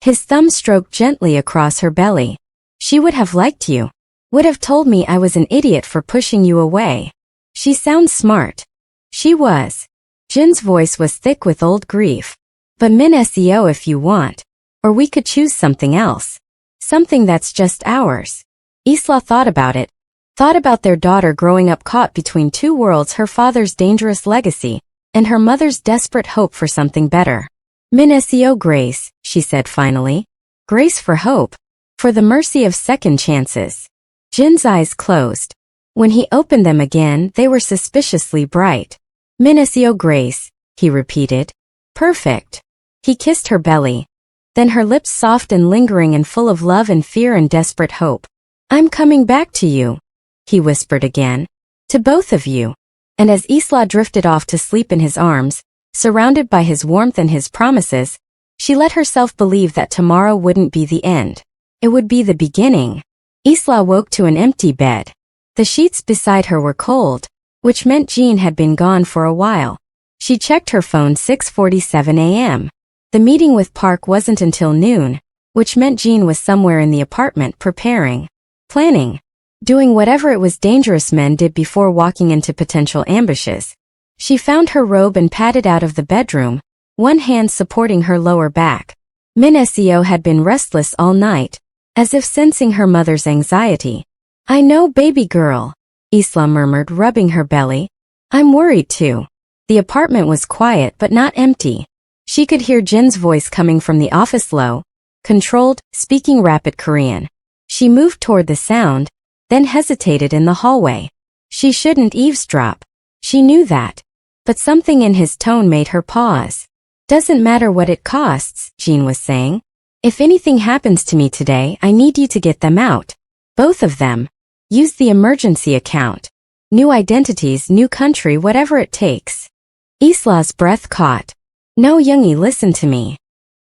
His thumb stroked gently across her belly. "She would have liked you. Would have told me I was an idiot for pushing you away. She sounds smart." She was. Jin's voice was thick with old grief. "But Minnesio if you want. Or we could choose something else. Something that's just ours." Isla thought about it. Thought about their daughter growing up caught between two worlds, her father's dangerous legacy, and her mother's desperate hope for something better. "Minnesio Grace," she said finally. "Grace for hope. For the mercy of second chances." Jin's eyes closed. When he opened them again, they were suspiciously bright. "Minnesio Grace," he repeated. "Perfect." He kissed her belly. Then her lips soft and lingering and full of love and fear and desperate hope. "I'm coming back to you," he whispered again. "To both of you." And as Isla drifted off to sleep in his arms, surrounded by his warmth and his promises, she let herself believe that tomorrow wouldn't be the end. It would be the beginning. Isla woke to an empty bed. The sheets beside her were cold, which meant Jean had been gone for a while. She checked her phone. 6:47 a.m. The meeting with Park wasn't until noon, which meant Jean was somewhere in the apartment preparing, planning, doing whatever it was dangerous men did before walking into potential ambushes. She found her robe and padded out of the bedroom, one hand supporting her lower back. Minnesio had been restless all night, as if sensing her mother's anxiety. I know, baby girl, Isla murmured, rubbing her belly. I'm worried too. The apartment was quiet but not empty. She could hear Jin's voice coming from the office, low, controlled, speaking rapid Korean. She moved toward the sound, then hesitated in the hallway. She shouldn't eavesdrop. She knew that. But something in his tone made her pause. Doesn't matter what it costs, Jin was saying. If anything happens to me today, I need you to get them out. Both of them. Use the emergency account. New identities, new country, whatever it takes. Isla's breath caught. No, Youngie, listen to me.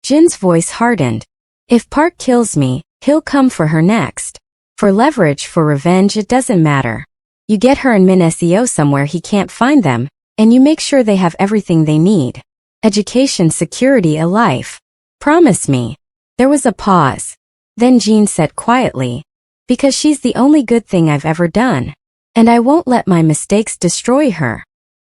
Jin's voice hardened. If Park kills me, he'll come for her next. For leverage, for revenge, it doesn't matter. You get her and Min Seo somewhere he can't find them, and you make sure they have everything they need. Education, security, a life. Promise me. There was a pause. Then Jin said quietly, because she's the only good thing I've ever done. And I won't let my mistakes destroy her.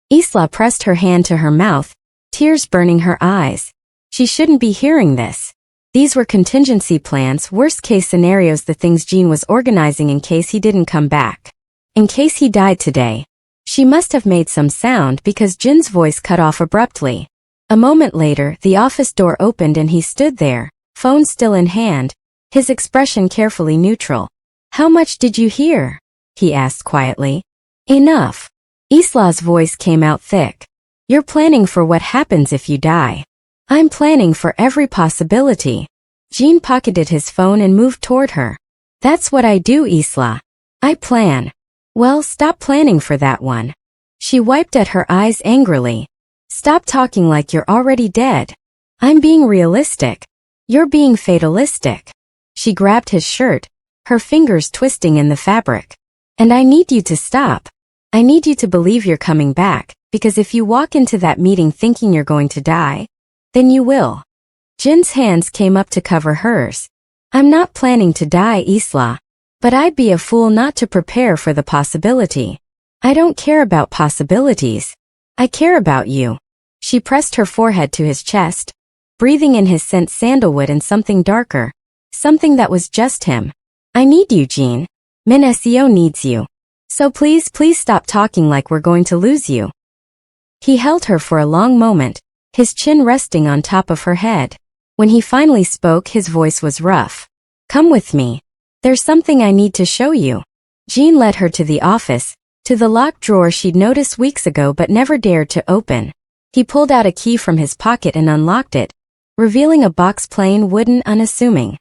Isla pressed her hand to her mouth, tears burning her eyes. She shouldn't be hearing this. These were contingency plans, worst-case scenarios, the things Jin was organizing in case he didn't come back. In case he died today. She must have made some sound because Jin's voice cut off abruptly. A moment later, the office door opened and he stood there, phone still in hand, his expression carefully neutral. How much did you hear? He asked quietly. Enough. Isla's voice came out thick. You're planning for what happens if you die. I'm planning for every possibility. Jin pocketed his phone and moved toward her. That's what I do, Isla. I plan. Well, stop planning for that one. She wiped at her eyes angrily. Stop talking like you're already dead. I'm being realistic. You're being fatalistic. She grabbed his shirt, her fingers twisting in the fabric. And I need you to stop. I need you to believe you're coming back, because if you walk into that meeting thinking you're going to die, then you will. Jin's hands came up to cover hers. I'm not planning to die, Isla. But I'd be a fool not to prepare for the possibility. I don't care about possibilities. I care about you. She pressed her forehead to his chest, breathing in his scent, sandalwood and something darker. Something that was just him. I need you, Jin. Min Seo needs you. So please stop talking like we're going to lose you. He held her for a long moment, his chin resting on top of her head. When he finally spoke, his voice was rough. Come with me. There's something I need to show you. Jin led her to the office, to the locked drawer she'd noticed weeks ago but never dared to open. He pulled out a key from his pocket and unlocked it, revealing a box, plain, wooden, unassuming.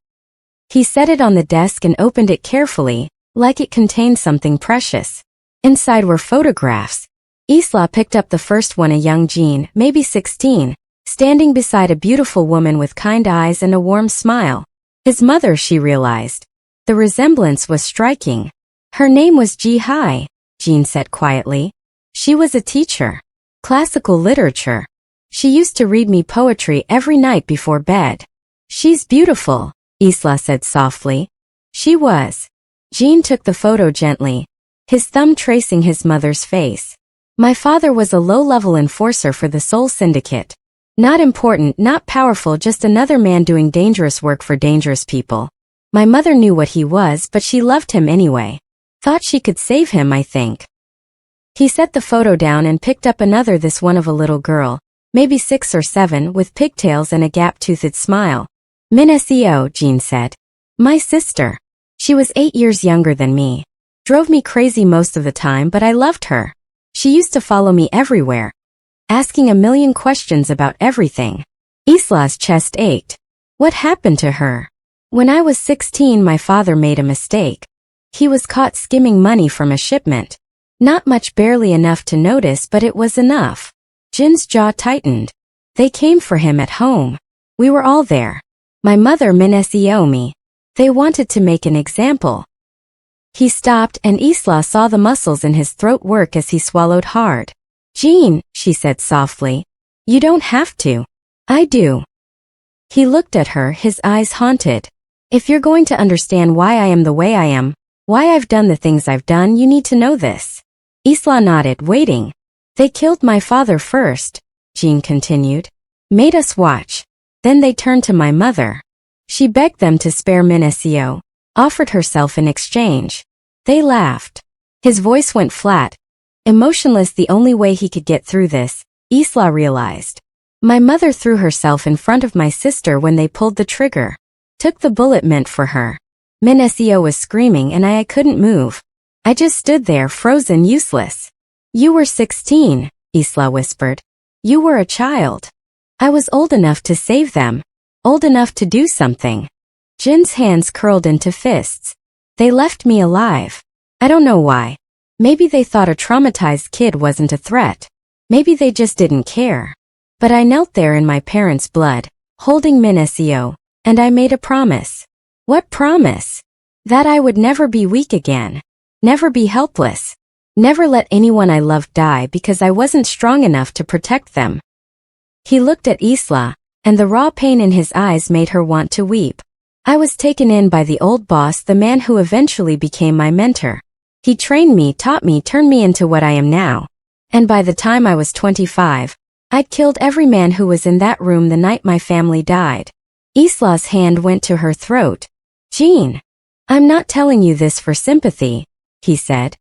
He set it on the desk and opened it carefully, like it contained something precious. Inside were photographs. Isla picked up the first one, a young Jin, maybe 16, standing beside a beautiful woman with kind eyes and a warm smile. His mother, she realized. The resemblance was striking. Her name was Ji Hai, Jin said quietly. She was a teacher. Classical literature. She used to read me poetry every night before bed. She's beautiful, Isla said softly. She was. Jin took the photo gently, his thumb tracing his mother's face. My father was a low-level enforcer for the Seoul Syndicate. Not important, not powerful, just another man doing dangerous work for dangerous people. My mother knew what he was, but she loved him anyway. Thought she could save him, I think. He set the photo down and picked up another, this one of a little girl, maybe 6 or 7, with pigtails and a gap-toothed smile. Min Seo, Jin said. My sister. She was 8 years younger than me. Drove me crazy most of the time, but I loved her. She used to follow me everywhere, asking a million questions about everything. Isla's chest ached. What happened to her? When I was 16, my father made a mistake. He was caught skimming money from a shipment. Not much, barely enough to notice, but it was enough. Jin's jaw tightened. They came for him at home. We were all there. My mother, Min Seo, me. They wanted to make an example. He stopped and Isla saw the muscles in his throat work as he swallowed hard. Jin, she said softly. You don't have to. I do. He looked at her, his eyes haunted. If you're going to understand why I am the way I am, why I've done the things I've done, you need to know this. Isla nodded, waiting. They killed my father first, Jin continued. Made us watch. Then they turned to my mother. She begged them to spare Min Seo. offered herself in exchange. They laughed. His voice went flat. Emotionless, the only way he could get through this, Isla realized. My mother threw herself in front of my sister when they pulled the trigger. Took the bullet meant for her. Minnesio was screaming and I couldn't move. I just stood there frozen, useless. You were 16, Isla whispered. You were a child. I was old enough to save them. Old enough to do something. Jin's hands curled into fists. They left me alive. I don't know why. Maybe they thought a traumatized kid wasn't a threat. Maybe they just didn't care. But I knelt there in my parents' blood, holding Minnesio, and I made a promise. What promise? That I would never be weak again. Never be helpless. Never let anyone I loved die because I wasn't strong enough to protect them. He looked at Isla, and the raw pain in his eyes made her want to weep. I was taken in by the old boss, the man who eventually became my mentor. He trained me, taught me, turned me into what I am now. And by the time I was 25, I'd killed every man who was in that room the night my family died. Isla's hand went to her throat. Jean, I'm not telling you this for sympathy, he said.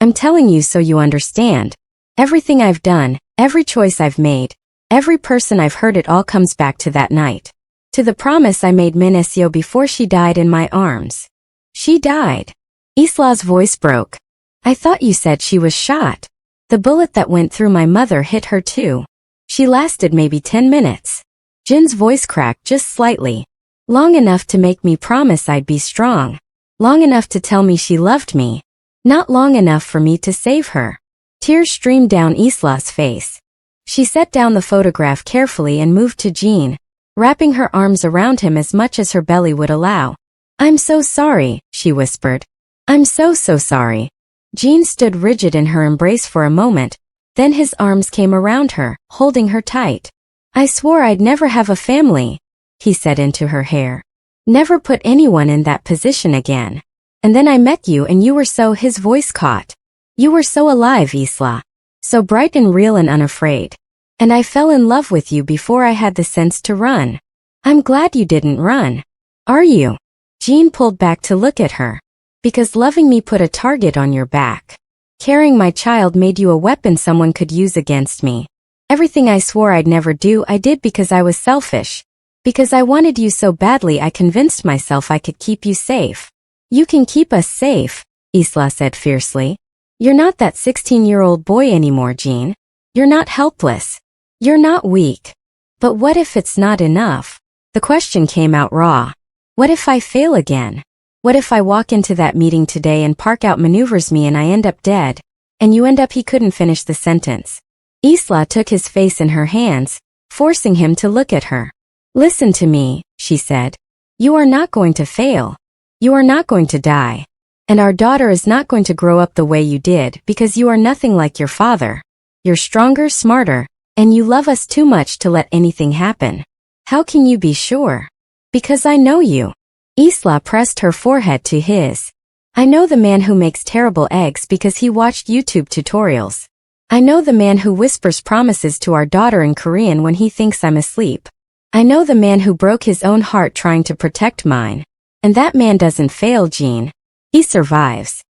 I'm telling you so you understand. Everything I've done, every choice I've made, every person I've hurt, it all comes back to that night. To the promise I made Minnesio before she died in my arms. She died. Isla's voice broke. I thought you said she was shot. The bullet that went through my mother hit her too. She lasted maybe 10 minutes. Jin's voice cracked just slightly. Long enough to make me promise I'd be strong. Long enough to tell me she loved me. Not long enough for me to save her. Tears streamed down Isla's face. She set down the photograph carefully and moved to Jean, wrapping her arms around him as much as her belly would allow. I'm so sorry, she whispered. I'm so sorry. Jean stood rigid in her embrace for a moment, then his arms came around her, holding her tight. I swore I'd never have a family, he said into her hair. Never put anyone in that position again. And then I met you and you were so, his voice caught. You were so alive, Isla. So bright and real and unafraid. And I fell in love with you before I had the sense to run. I'm glad you didn't run. Are you? Jean pulled back to look at her. Because loving me put a target on your back. Carrying my child made you a weapon someone could use against me. Everything I swore I'd never do, I did because I was selfish. Because I wanted you so badly, I convinced myself I could keep you safe. You can keep us safe, Isla said fiercely. You're not that 16-year-old boy anymore, Jean. You're not helpless. You're not weak. But what if it's not enough? The question came out raw. What if I fail again? What if I walk into that meeting today and Park outmaneuvers me and I end up dead? And you end up, he couldn't finish the sentence. Isla took his face in her hands, forcing him to look at her. Listen to me, she said. You are not going to fail. You are not going to die. And our daughter is not going to grow up the way you did because you are nothing like your father. You're stronger, smarter, and you love us too much to let anything happen. How can you be sure? Because I know you. Isla pressed her forehead to his. I know the man who makes terrible eggs because he watched YouTube tutorials. I know the man who whispers promises to our daughter in Korean when he thinks I'm asleep. I know the man who broke his own heart trying to protect mine. And that man doesn't fail, Jean. He survives.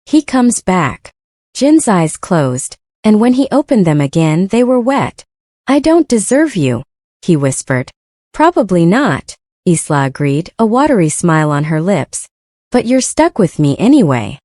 He comes back. Jin's eyes closed, and when he opened them again they were wet. I don't deserve you, he whispered. Probably not, Isla agreed, a watery smile on her lips. But you're stuck with me anyway.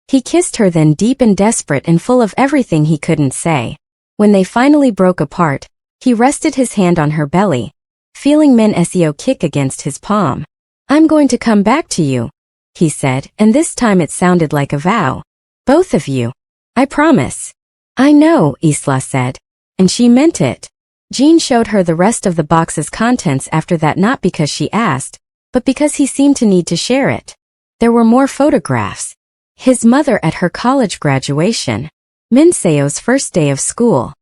He kissed her then, deep and desperate and full of everything he couldn't say. When they finally broke apart, he rested his hand on her belly, feeling Minnesio kick against his palm. I'm going to come back to you, he said, and this time it sounded like a vow. Both of you. I promise. I know, Isla said. And she meant it. Jean showed her the rest of the box's contents after that, not because she asked, but because he seemed to need to share it. There were more photographs. His mother at her college graduation. Minseo's first day of school.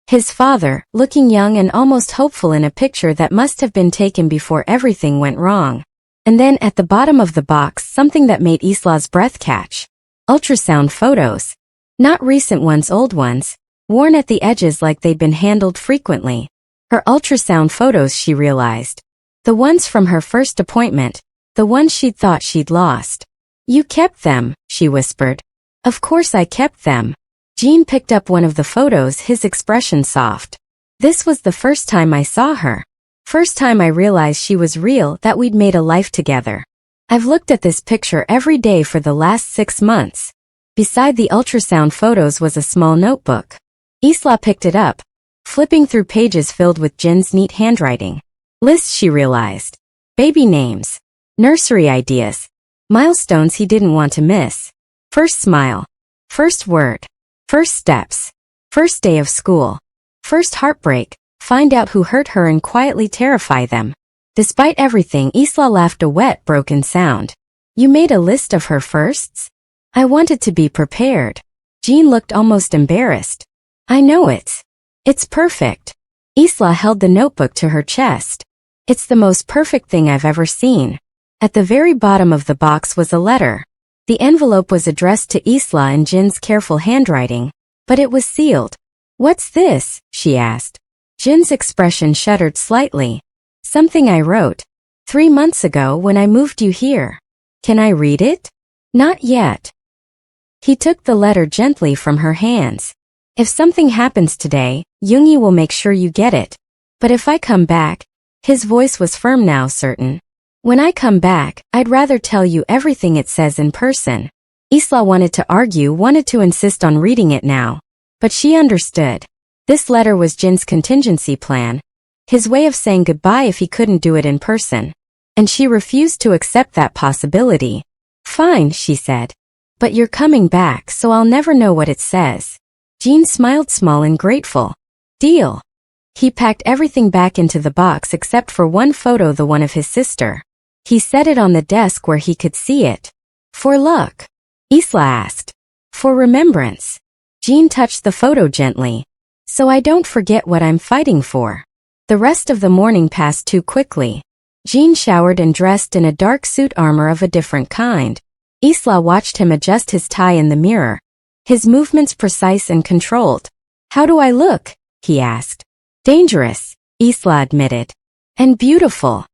His father, looking young and almost hopeful in a picture that must have been taken before everything went wrong. And then at the bottom of the box, something that made Isla's breath catch. Ultrasound photos. Not recent ones, old ones, worn at the edges like they'd been handled frequently. Her ultrasound photos, she realized. The ones from her first appointment, The ones she'd thought she'd lost. You kept them, she whispered. Of course I kept them. Jean picked up one of the photos, his expression soft. This was the first time I saw her. First time I realized she was real, that we'd made a life together. I've looked at this picture every day for the last 6 months. Beside the ultrasound photos was a small notebook. Isla picked it up, flipping through pages filled with Jin's neat handwriting. Lists, she realized. Baby names. Nursery ideas. Milestones he didn't want to miss. First smile. First word. First steps. First day of school. First heartbreak. Find out who hurt her and quietly terrify them. Despite everything, Isla laughed, a wet, broken sound. You made a list of her firsts? I wanted to be prepared. Jean looked almost embarrassed. I know it. It's perfect. Isla held the notebook to her chest. It's the most perfect thing I've ever seen. At the very bottom of the box was a letter. The envelope was addressed to Isla in Jin's careful handwriting, but it was sealed. What's this? She asked. Jin's expression shuddered slightly. Something I wrote 3 months ago when I moved you here. Can I read it? Not yet. He took the letter gently from her hands. If something happens today, Yoongi will make sure you get it. But if I come back, his voice was firm now, certain. When I come back, I'd rather tell you everything it says in person. Isla wanted to argue, wanted to insist on reading it now. But she understood. This letter was Jin's contingency plan. His way of saying goodbye if he couldn't do it in person. And she refused to accept that possibility. Fine, she said. But you're coming back, so I'll never know what it says. Jean smiled, small and grateful. Deal. He packed everything back into the box except for one photo, the one of his sister. He set it on the desk where he could see it. For luck? Isla asked. For remembrance. Jean touched the photo gently. So I don't forget what I'm fighting for. The rest of the morning passed too quickly. Jean showered and dressed in a dark suit, armor of a different kind. Isla watched him adjust his tie in the mirror. His movements precise and controlled. How do I look? He asked. Dangerous, Isla admitted. And beautiful.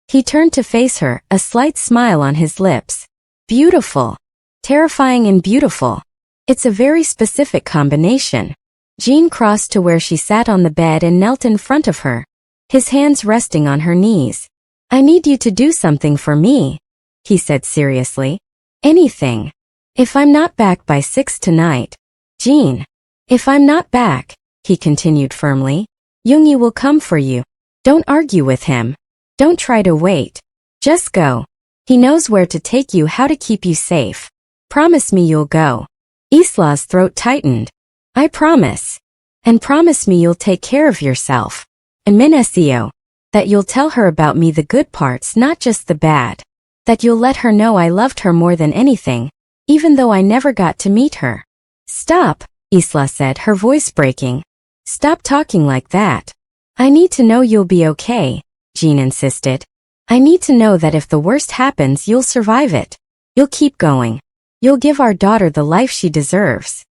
He turned to face her, a slight smile on his lips. Beautiful. Terrifying and beautiful. It's a very specific combination. Jean crossed to where she sat on the bed and knelt in front of her, his hands resting on her knees. I need you to do something for me, he said seriously. Anything. If I'm not back by 6 tonight. Jean. If I'm not back, he continued firmly, Yoongi will come for you. Don't argue with him. Don't try to wait. Just go. He knows where to take you, how to keep you safe. Promise me you'll go. Isla's throat tightened. I promise. And promise me you'll take care of yourself. And Minesio. That you'll tell her about me, the good parts, not just the bad. That you'll let her know I loved her more than anything, even though I never got to meet her. Stop, Isla said, her voice breaking. Stop talking like that. I need to know you'll be okay, Jean insisted. I need to know that if the worst happens, you'll survive it. You'll keep going. You'll give our daughter the life she deserves.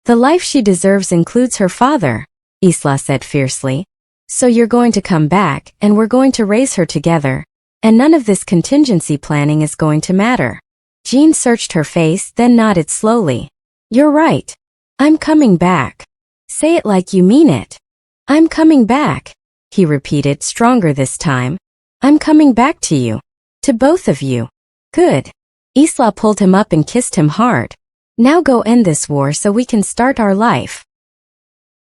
The life she deserves includes her father, Isla said fiercely. So you're going to come back, and we're going to raise her together, and none of this contingency planning is going to matter. Jean searched her face, then nodded slowly. You're right. I'm coming back. Say it like you mean it. I'm coming back, he repeated, stronger this time. I'm coming back to you. To both of you. Good. Isla pulled him up and kissed him hard. Now go end this war so we can start our life.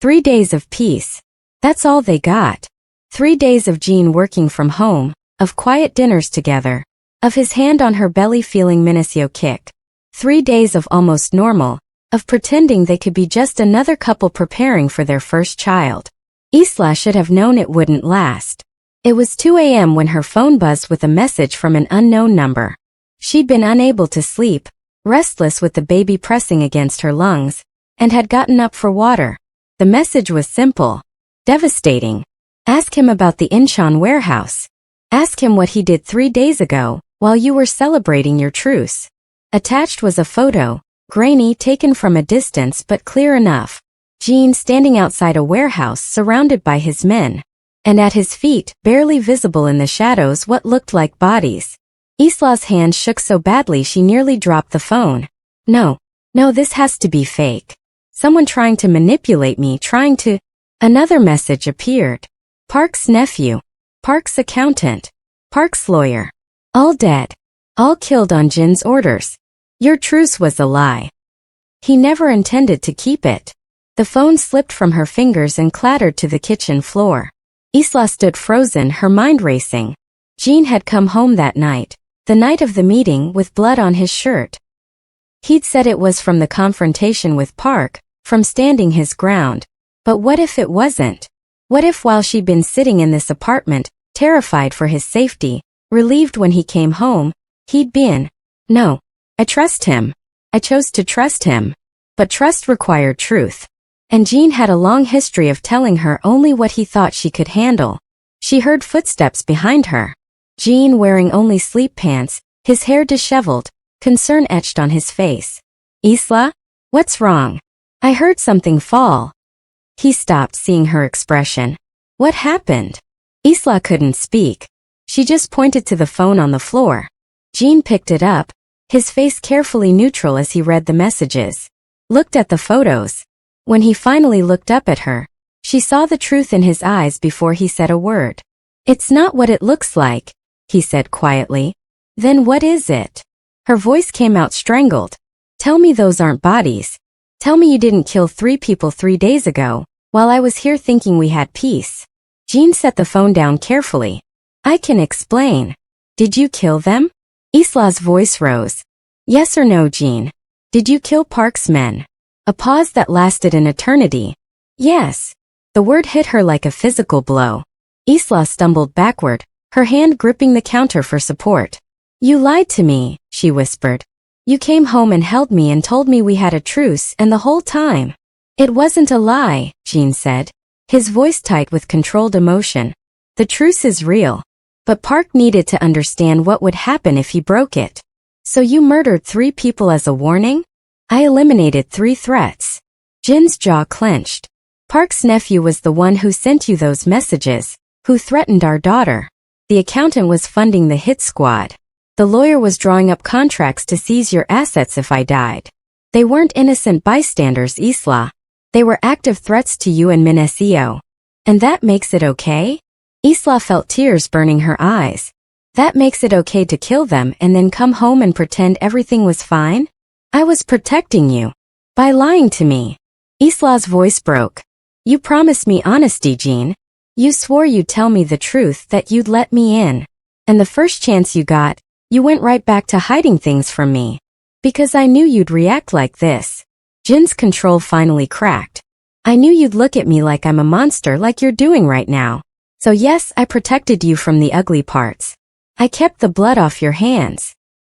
3 days of peace. That's all they got. 3 days of Jean working from home, of quiet dinners together, of his hand on her belly feeling Minesio kick. 3 days of almost normal, of pretending they could be just another couple preparing for their first child. Isla should have known it wouldn't last. It was 2 a.m. when her phone buzzed with a message from an unknown number. She'd been unable to sleep, restless with the baby pressing against her lungs, and had gotten up for water. The message was simple, devastating. Ask him about the Incheon warehouse. Ask him what he did 3 days ago, while you were celebrating your truce. Attached was a photo, grainy, taken from a distance but clear enough. Jean standing outside a warehouse surrounded by his men. And at his feet, barely visible in the shadows, what looked like bodies. Isla's hand shook so badly she nearly dropped the phone. No, this has to be fake. Someone trying to manipulate me, trying to... Another message appeared. Park's nephew. Park's accountant. Park's lawyer. All dead. All killed on Jin's orders. Your truce was a lie. He never intended to keep it. The phone slipped from her fingers and clattered to the kitchen floor. Isla stood frozen, her mind racing. Jin had come home that night, the night of the meeting, with blood on his shirt. He'd said it was from the confrontation with Park, from standing his ground. But what if it wasn't? What if while she'd been sitting in this apartment, terrified for his safety, relieved when he came home, he'd been... No, I trust him. I chose to trust him. But trust required truth. And Jin had a long history of telling her only what he thought she could handle. She heard footsteps behind her. Jin wearing only sleep pants, his hair disheveled, concern etched on his face. Isla? What's wrong? I heard something fall. He stopped, seeing her expression. What happened? Isla couldn't speak. She just pointed to the phone on the floor. Jin picked it up, his face carefully neutral as he read the messages. Looked at the photos. When he finally looked up at her, she saw the truth in his eyes before he said a word. It's not what it looks like, he said quietly. Then what is it? Her voice came out strangled. Tell me those aren't bodies. Tell me you didn't kill 3 people 3 days ago, while I was here thinking we had peace. Jin set the phone down carefully. I can explain. Did you kill them? Isla's voice rose. Yes or no, Jin? Did you kill Park's men? A pause that lasted an eternity. Yes. The word hit her like a physical blow. Isla stumbled backward, her hand gripping the counter for support. You lied to me, she whispered. You came home and held me and told me we had a truce, and the whole time. It wasn't a lie, Jin said, his voice tight with controlled emotion. The truce is real. But Park needed to understand what would happen if he broke it. So you murdered 3 people as a warning? I eliminated 3 threats. Jin's jaw clenched. Park's nephew was the one who sent you those messages, who threatened our daughter. The accountant was funding the hit squad. The lawyer was drawing up contracts to seize your assets if I died. They weren't innocent bystanders, Isla. They were active threats to you and Minacio. And that makes it okay? Isla felt tears burning her eyes. That makes it okay to kill them and then come home and pretend everything was fine? I was protecting you. By lying to me. Isla's voice broke. You promised me honesty, Jin. You swore you'd tell me the truth, that you'd let me in. And the first chance you got, you went right back to hiding things from me. Because I knew you'd react like this. Jin's control finally cracked. I knew you'd look at me like I'm a monster, like you're doing right now. So yes, I protected you from the ugly parts. I kept the blood off your hands.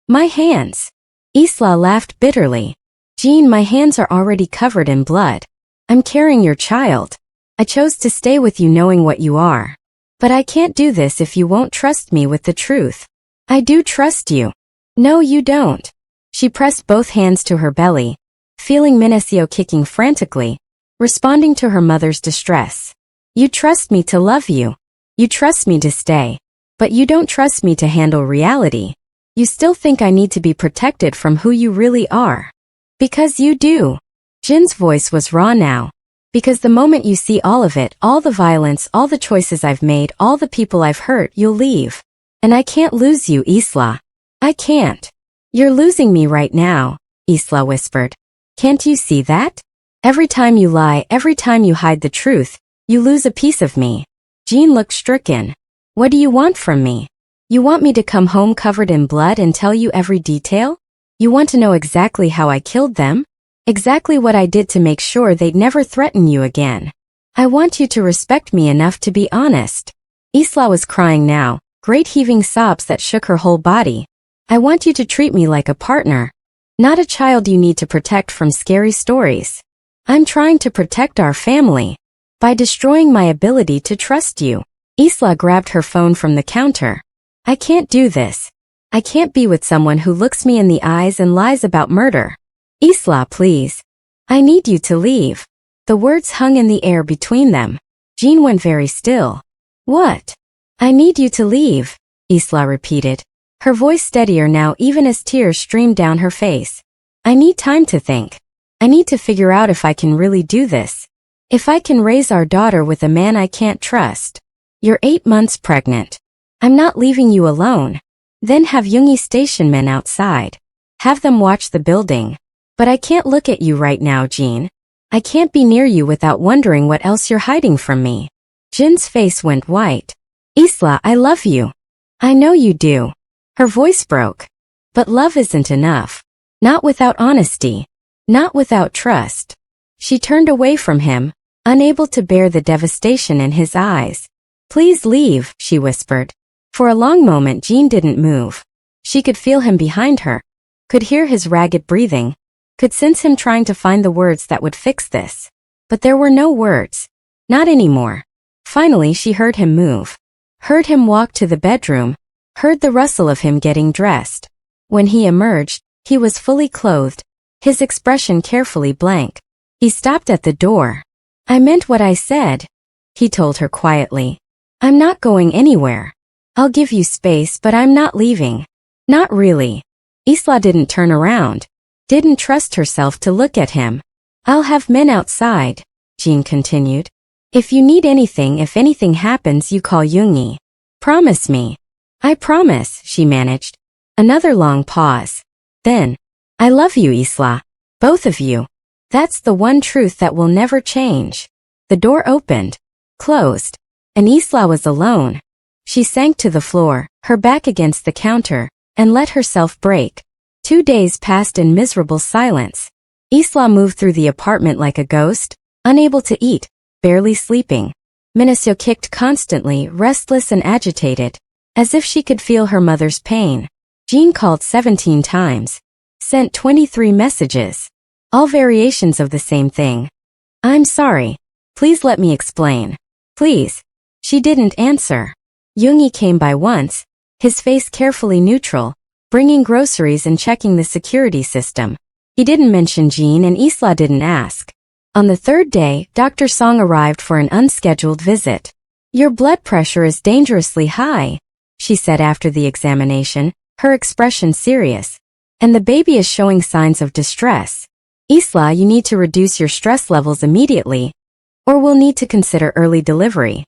My hands. Isla laughed bitterly. Jin, my hands are already covered in blood. I'm carrying your child. I chose to stay with you knowing what you are. But I can't do this if you won't trust me with the truth. I do trust you. No, you don't. She pressed both hands to her belly, feeling Minacio kicking frantically, responding to her mother's distress. You trust me to love you. You trust me to stay. But you don't trust me to handle reality. You still think I need to be protected from who you really are. Because you do. Jin's voice was raw now. Because the moment you see all of it, all the violence, all the choices I've made, all the people I've hurt, you'll leave. And I can't lose you, Isla. I can't. You're losing me right now, Isla whispered. Can't you see that? Every time you lie, every time you hide the truth, you lose a piece of me. Jin looked stricken. What do you want from me? You want me to come home covered in blood and tell you every detail? You want to know exactly how I killed them? Exactly what I did to make sure they'd never threaten you again. I want you to respect me enough to be honest. Isla was crying now, great heaving sobs that shook her whole body. I want you to treat me like a partner, not a child you need to protect from scary stories. I'm trying to protect our family by destroying my ability to trust you. Isla grabbed her phone from the counter. I can't do this. I can't be with someone who looks me in the eyes and lies about murder. Isla, please. I need you to leave. The words hung in the air between them. Jin went very still. What? I need you to leave, Isla repeated. her voice steadier now even as tears streamed down her face. I need time to think. I need to figure out if I can really do this. If I can raise our daughter with a man I can't trust. You're 8 months pregnant. I'm not leaving you alone. Then have Yoongi station men outside. Have them watch the building. But I can't look at you right now, Jin. I can't be near you without wondering what else you're hiding from me. Jin's face went white. Isla, I love you. I know you do. Her voice broke. But love isn't enough. Not without honesty. Not without trust. She turned away from him, unable to bear the devastation in his eyes. Please leave, she whispered. For a long moment Jin didn't move. She could feel him behind her. Could hear his ragged breathing. Could sense him trying to find the words that would fix this. But there were no words. Not anymore. Finally she heard him move. Heard him walk to the bedroom. Heard the rustle of him getting dressed. When he emerged, he was fully clothed. His expression carefully blank. He stopped at the door. I meant what I said, he told her quietly. I'm not going anywhere. I'll give you space, but I'm not leaving. Not really. Isla didn't turn around. Didn't trust herself to look at him. I'll have men outside, Jin continued. If you need anything, if anything happens, you call Yoongi. Promise me. I promise, she managed. Another long pause. Then, I love you, Isla. Both of you. That's the one truth that will never change. The door opened, closed, and Isla was alone. She sank to the floor, her back against the counter, and let herself break. 2 days passed in miserable silence. Isla moved through the apartment like a ghost, unable to eat, barely sleeping. Minaseo kicked constantly, restless and agitated, as if she could feel her mother's pain. Jin called 17 times. Sent 23 messages. All variations of the same thing. I'm sorry. Please let me explain. Please. She didn't answer. Yoongi came by once, his face carefully neutral, bringing groceries and checking the security system. He didn't mention Jin and Isla didn't ask. On the third day, Dr. Song arrived for an unscheduled visit. Your blood pressure is dangerously high, she said after the examination, her expression serious. And the baby is showing signs of distress. Isla, you need to reduce your stress levels immediately, or we'll need to consider early delivery.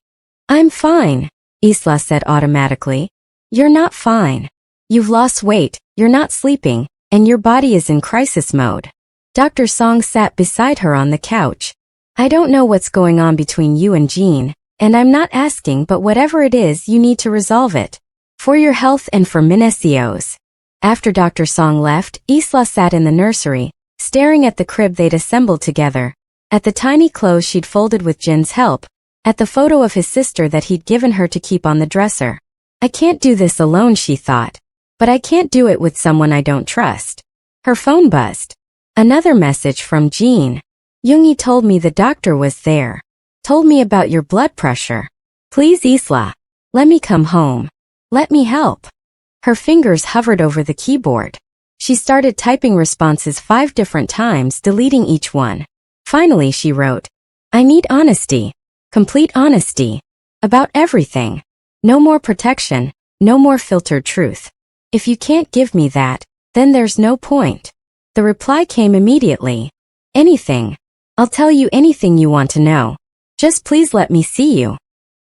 I'm fine, Isla said automatically. You're not fine. You've lost weight, you're not sleeping, and your body is in crisis mode. Dr. Song sat beside her on the couch. I don't know what's going on between you and Jin, and I'm not asking, but whatever it is, you need to resolve it. For your health and for Minaseo's. After Dr. Song left, Isla sat in the nursery, staring at the crib they'd assembled together, at the tiny clothes she'd folded with Jin's help, at the photo of his sister that he'd given her to keep on the dresser. I can't do this alone, she thought. But I can't do it with someone I don't trust. Her phone buzzed. Another message from Jin. Yoongi told me the doctor was there. Told me about your blood pressure. Please, Isla. Let me come home. Let me help. Her fingers hovered over the keyboard. She started typing responses 5 different times, deleting each one. Finally she wrote, I need honesty. Complete honesty. About everything. No more protection. No more filtered truth. If you can't give me that, then there's no point. The reply came immediately. Anything. I'll tell you anything you want to know. Just please let me see you.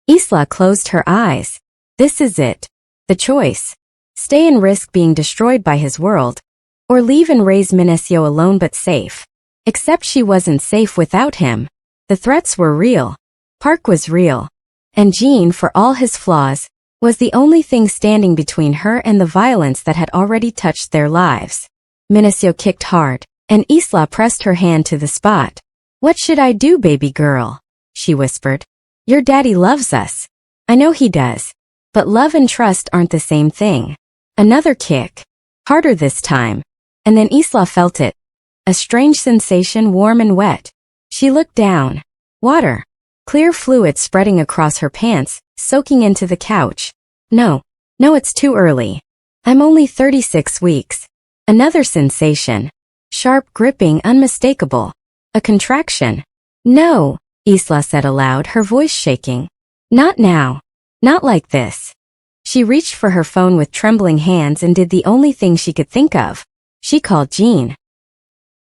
Isla closed her eyes. This is it. The choice. Stay and risk being destroyed by his world, or leave and raise Minanseo alone but safe. Except she wasn't safe without him. The threats were real. Park was real. And Jin, for all his flaws, was the only thing standing between her and the violence that had already touched their lives. Minanseo kicked hard, and Isla pressed her hand to the spot. What should I do, baby girl? She whispered. Your daddy loves us. I know he does. But love and trust aren't the same thing. Another kick. Harder this time. And then Isla felt it. A strange sensation, warm and wet. She looked down. Water. Clear fluid spreading across her pants, soaking into the couch. No, it's too early. I'm only 36 weeks. Another sensation. Sharp, gripping, unmistakable. A contraction. No, Isla said aloud, her voice shaking. Not now. Not like this. She reached for her phone with trembling hands and did the only thing she could think of. She called Jean.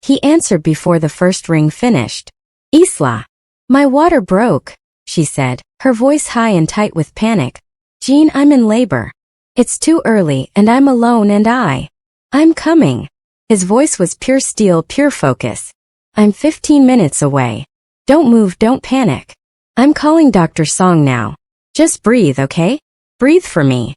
He answered before the first ring finished. Isla. My water broke, she said, her voice high and tight with panic. Jean, I'm in labor. It's too early and I'm alone and I'm coming. His voice was pure steel, pure focus. I'm 15 minutes away. Don't move, don't panic. I'm calling Dr. Song now. Just breathe, okay? Breathe for me.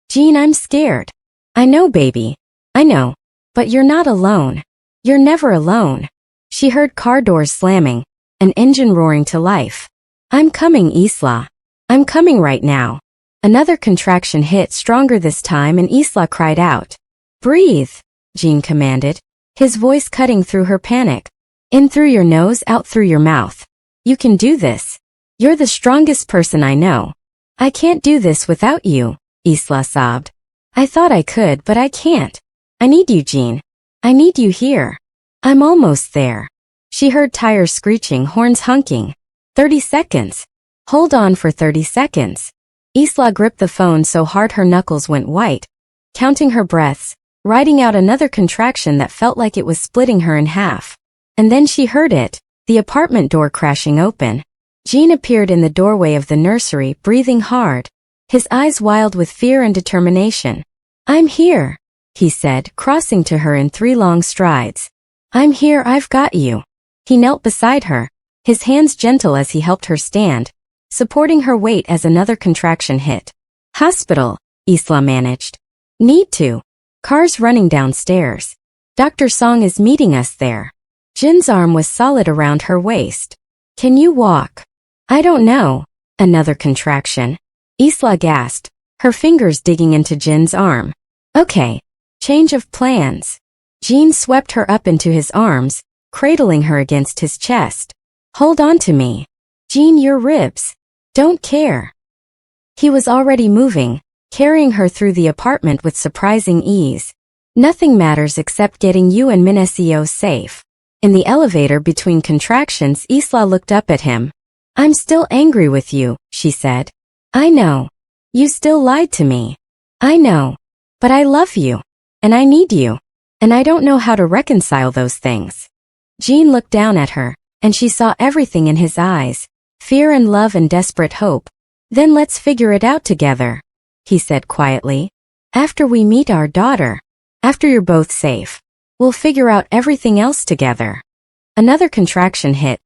Jean, I'm scared. I know, baby. I know. But you're not alone. You're never alone. She heard car doors slamming, an engine roaring to life. I'm coming, Isla. I'm coming right now. Another contraction hit stronger this time and Isla cried out. Breathe, Jean commanded, his voice cutting through her panic. In through your nose, out through your mouth. You can do this. You're the strongest person I know. I can't do this without you, Isla sobbed. I thought I could, but I can't. I need you, Jean. I need you here. I'm almost there. She heard tires screeching, horns honking. 30 seconds. Hold on for 30 seconds. Isla gripped the phone so hard her knuckles went white, counting her breaths, riding out another contraction that felt like it was splitting her in half. And then she heard it, the apartment door crashing open. Jean appeared in the doorway of the nursery, breathing hard, his eyes wild with fear and determination. I'm here, he said, crossing to her in 3 long strides. I'm here, I've got you. He knelt beside her, his hands gentle as he helped her stand, supporting her weight as another contraction hit. Hospital, Isla managed. Need to. Cars running downstairs. Dr. Song is meeting us there. Jin's arm was solid around her waist. Can you walk? I don't know. Another contraction. Isla gasped, her fingers digging into Jin's arm. Okay. Change of plans. Jean swept her up into his arms, cradling her against his chest. Hold on to me. Jean, your ribs. Don't care. He was already moving, carrying her through the apartment with surprising ease. Nothing matters except getting you and Minacio safe. In the elevator between contractions, Isla looked up at him. I'm still angry with you, she said. I know. You still lied to me. I know. But I love you. And I need you. And I don't know how to reconcile those things. Jean looked down at her, and she saw everything in his eyes. Fear and love and desperate hope. Then let's figure it out together, he said quietly. After we meet our daughter. After you're both safe. We'll figure out everything else together. Another contraction hit,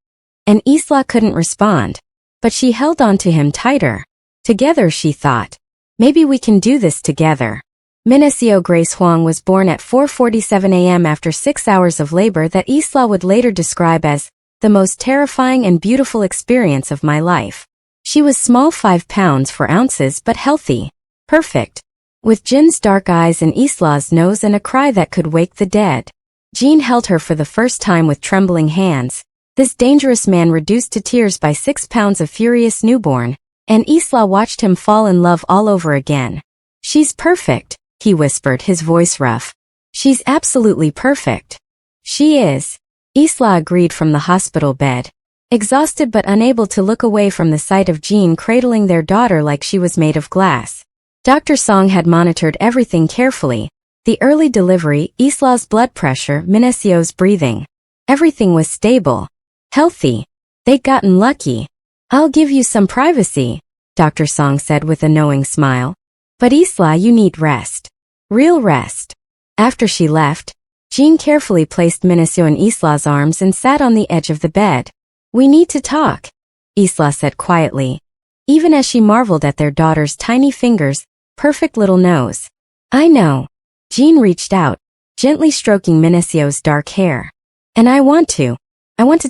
and Isla couldn't respond, but she held on to him tighter. Together, she thought. Maybe we can do this together. Minacio Grace Huang was born at 4:47 a.m. after 6 hours of labor that Isla would later describe as the most terrifying and beautiful experience of my life. She was small, 5 pounds 4 ounces, but healthy. Perfect. With Jin's dark eyes and Isla's nose and a cry that could wake the dead. Jean held her for the first time with trembling hands. This dangerous man reduced to tears by 6 pounds of furious newborn, and Isla watched him fall in love all over again. She's perfect, he whispered, his voice rough. She's absolutely perfect. She is. Isla agreed from the hospital bed, exhausted but unable to look away from the sight of Jean cradling their daughter like she was made of glass. Dr. Song had monitored everything carefully. The early delivery, Isla's blood pressure, Minacio's breathing. Everything was stable. Healthy. They'd gotten lucky. I'll give you some privacy, Dr. Song said with a knowing smile. But Isla, you need rest. Real rest. After she left, Jean carefully placed Minacio in Isla's arms and sat on the edge of the bed. We need to talk, Isla said quietly, even as she marveled at their daughter's tiny fingers, perfect little nose. I know. Jean reached out, gently stroking Minacio's dark hair. And I want to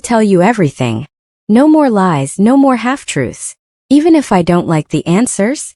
tell you everything. No more lies, no more half-truths. Even if I don't like the answers?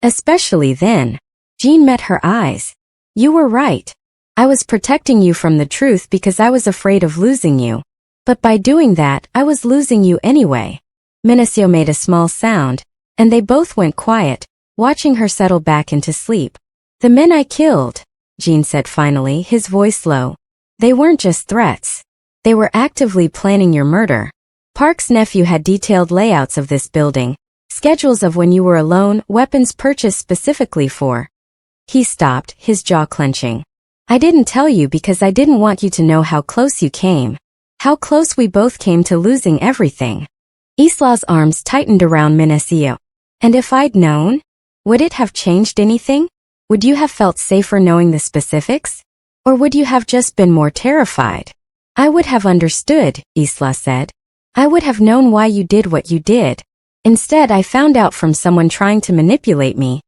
Especially then. Jean met her eyes. You were right. I was protecting you from the truth because I was afraid of losing you. But by doing that, I was losing you anyway. Minacio made a small sound, and they both went quiet, watching her settle back into sleep. The men I killed, Jean said finally, his voice low. They weren't just threats. They were actively planning your murder. Park's nephew had detailed layouts of this building, Schedules of when you were alone, weapons purchased specifically for. He stopped, his jaw clenching. I didn't tell you because I didn't want you to know how close you came. How close we both came to losing everything. Isla's arms tightened around Minacio. And if I'd known? Would it have changed anything? Would you have felt safer knowing the specifics? Or would you have just been more terrified? I would have understood, Isla said. I would have known why you did what you did. Instead, I found out from someone trying to manipulate me.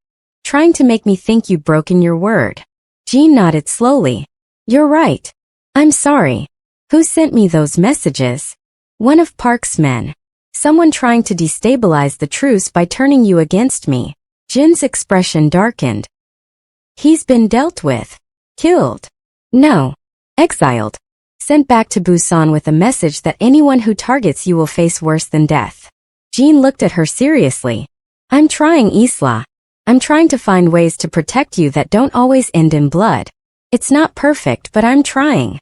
Trying to make me think you'd broken your word. Jean nodded slowly. You're right. I'm sorry. Who sent me those messages? One of Park's men. Someone trying to destabilize the truce by turning you against me. Jin's expression darkened. He's been dealt with. Killed. No. Exiled. Sent back to Busan with a message that anyone who targets you will face worse than death. Jean looked at her seriously. I'm trying, Isla. I'm trying to find ways to protect you that don't always end in blood. It's not perfect, but I'm trying.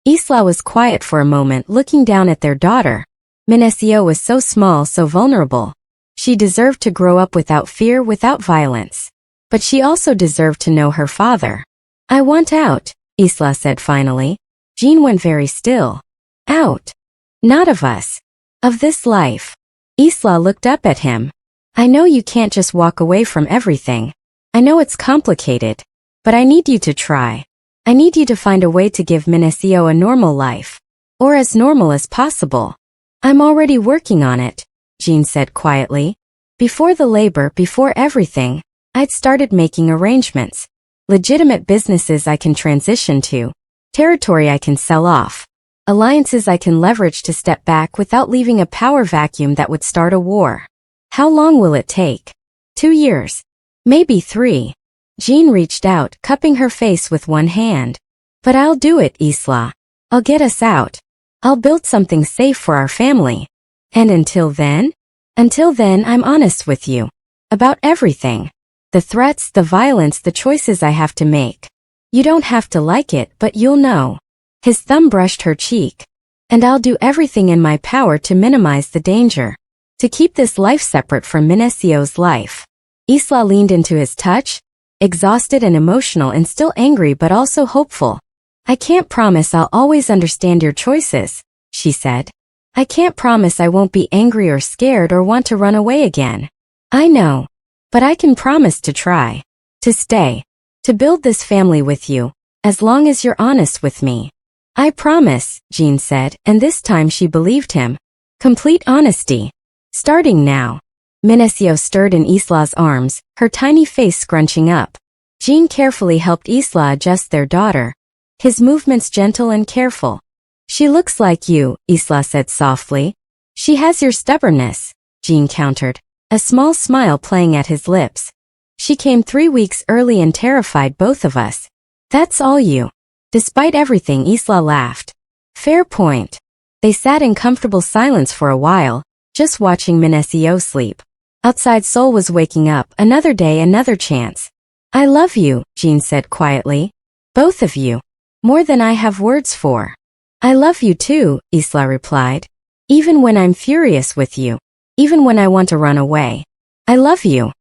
Isla was quiet for a moment, looking down at their daughter. Minacio was so small, so vulnerable. She deserved to grow up without fear, without violence. But she also deserved to know her father. I want out, Isla said finally. Jean went very still. Out. Not of us. Of this life. Isla looked up at him. I know you can't just walk away from everything. I know it's complicated. But I need you to try. I need you to find a way to give Minacio a normal life. Or as normal as possible. I'm already working on it, Jean said quietly. Before the labor, before everything, I'd started making arrangements. Legitimate businesses I can transition to. Territory I can sell off. Alliances I can leverage to step back without leaving a power vacuum that would start a war. How long will it take? 2 years. Maybe 3. Jean reached out, cupping her face with one hand. But I'll do it, Isla. I'll get us out. I'll build something safe for our family. And until then? Until then, I'm honest with you. About everything. The threats, the violence, the choices I have to make. You don't have to like it, but you'll know. His thumb brushed her cheek. And I'll do everything in my power to minimize the danger. To keep this life separate from Minacio's life. Isla leaned into his touch, exhausted and emotional and still angry but also hopeful. I can't promise I'll always understand your choices, she said. I can't promise I won't be angry or scared or want to run away again. I know. But I can promise to try. To stay. To build this family with you, as long as you're honest with me. I promise, Jean said, and this time she believed him. Complete honesty. Starting now. Minacio stirred in Isla's arms, her tiny face scrunching up. Jean carefully helped Isla adjust their daughter. His movements gentle and careful. She looks like you, Isla said softly. She has your stubbornness, Jean countered, a small smile playing at his lips. She came 3 weeks early and terrified both of us. That's all you. Despite everything, Isla laughed. Fair point. They sat in comfortable silence for a while, just watching Minacio sleep. Outside Seoul was waking up, another day, another chance. I love you, Jean said quietly. Both of you. More than I have words for. I love you too, Isla replied. Even when I'm furious with you. Even when I want to run away. I love you.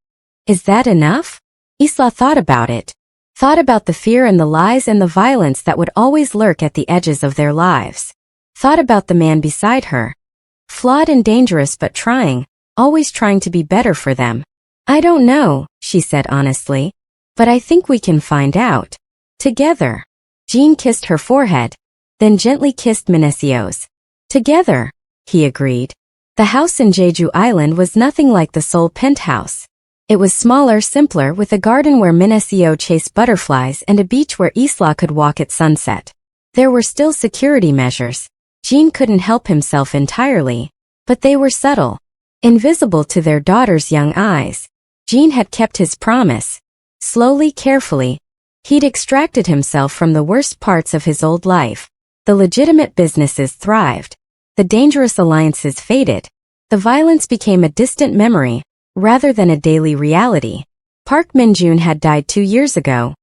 Is that enough? Isla thought about it. Thought about the fear and the lies and the violence that would always lurk at the edges of their lives. Thought about the man beside her. Flawed and dangerous but trying, always trying to be better for them. I don't know, she said honestly. But I think we can find out. Together. Jean kissed her forehead, then gently kissed Minacio's. Together, he agreed. The house in Jeju Island was nothing like the Seoul penthouse. It was smaller, simpler, with a garden where Minacio chased butterflies and a beach where Isla could walk at sunset. There were still security measures. Jean couldn't help himself entirely, but they were subtle, invisible to their daughter's young eyes. Jean had kept his promise. Slowly, carefully, he'd extracted himself from the worst parts of his old life. The legitimate businesses thrived. The dangerous alliances faded. The violence became a distant memory, rather than a daily reality. Park Min-jun had died 2 years ago.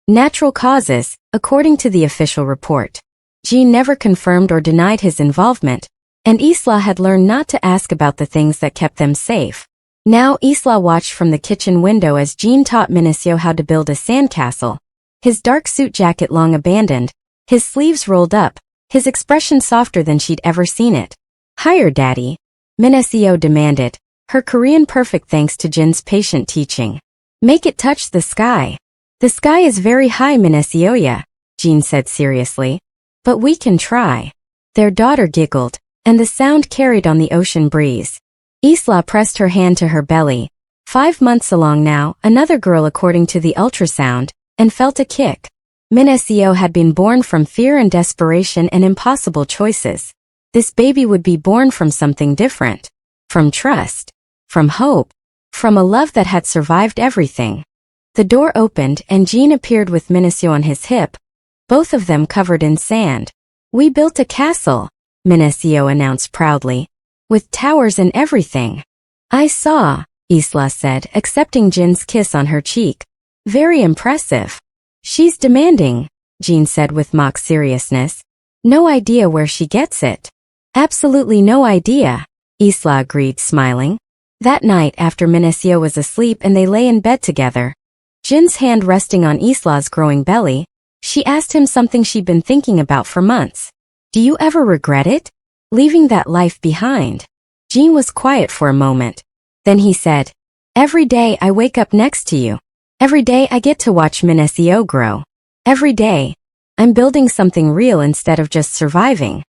Natural causes, according to the official report. Jean never confirmed or denied his involvement, and Isla had learned not to ask about the things that kept them safe. Now Isla watched from the kitchen window as Jean taught Minacio how to build a sandcastle. His dark suit jacket long abandoned, his sleeves rolled up, his expression softer than she'd ever seen it. "Higher, Daddy," Minacio demanded, her Korean perfect thanks to Jin's patient teaching. "Make it touch the sky." "The sky is very high, Minacioya," Jean said seriously. "But we can try." Their daughter giggled, and the sound carried on the ocean breeze. Isla pressed her hand to her belly. 5 months along now, another girl according to the ultrasound, and felt a kick. Minacio had been born from fear and desperation and impossible choices. This baby would be born from something different. From trust. From hope. From a love that had survived everything. The door opened and Jean appeared with Minacio on his hip, both of them covered in sand. "We built a castle," Minacio announced proudly. "With towers and everything." "I saw," Isla said, accepting Jin's kiss on her cheek. "Very impressive." "She's demanding," Jean said with mock seriousness. "No idea where she gets it." "Absolutely no idea," Isla agreed, smiling. That night after Minacio was asleep and they lay in bed together, Jin's hand resting on Isla's growing belly, she asked him something she'd been thinking about for months. "Do you ever regret it? Leaving that life behind?" Jean was quiet for a moment. Then he said, "Every day I wake up next to you. Every day I get to watch Minacio grow. Every day, I'm building something real instead of just surviving."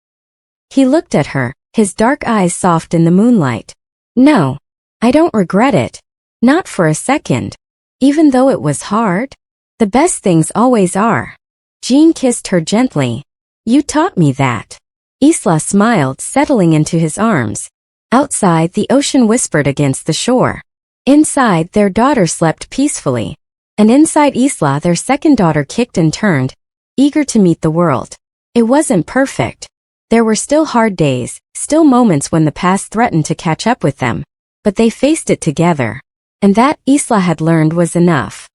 He looked at her, his dark eyes soft in the moonlight. "No, I don't regret it. Not for a second. Even though it was hard. The best things always are." Jean kissed her gently. "You taught me that." Isla smiled, settling into his arms. Outside, the ocean whispered against the shore. Inside, their daughter slept peacefully. And inside Isla, their second daughter kicked and turned, eager to meet the world. It wasn't perfect. There were still hard days, still moments when the past threatened to catch up with them. But they faced it together. And that, Isla had learned, was enough.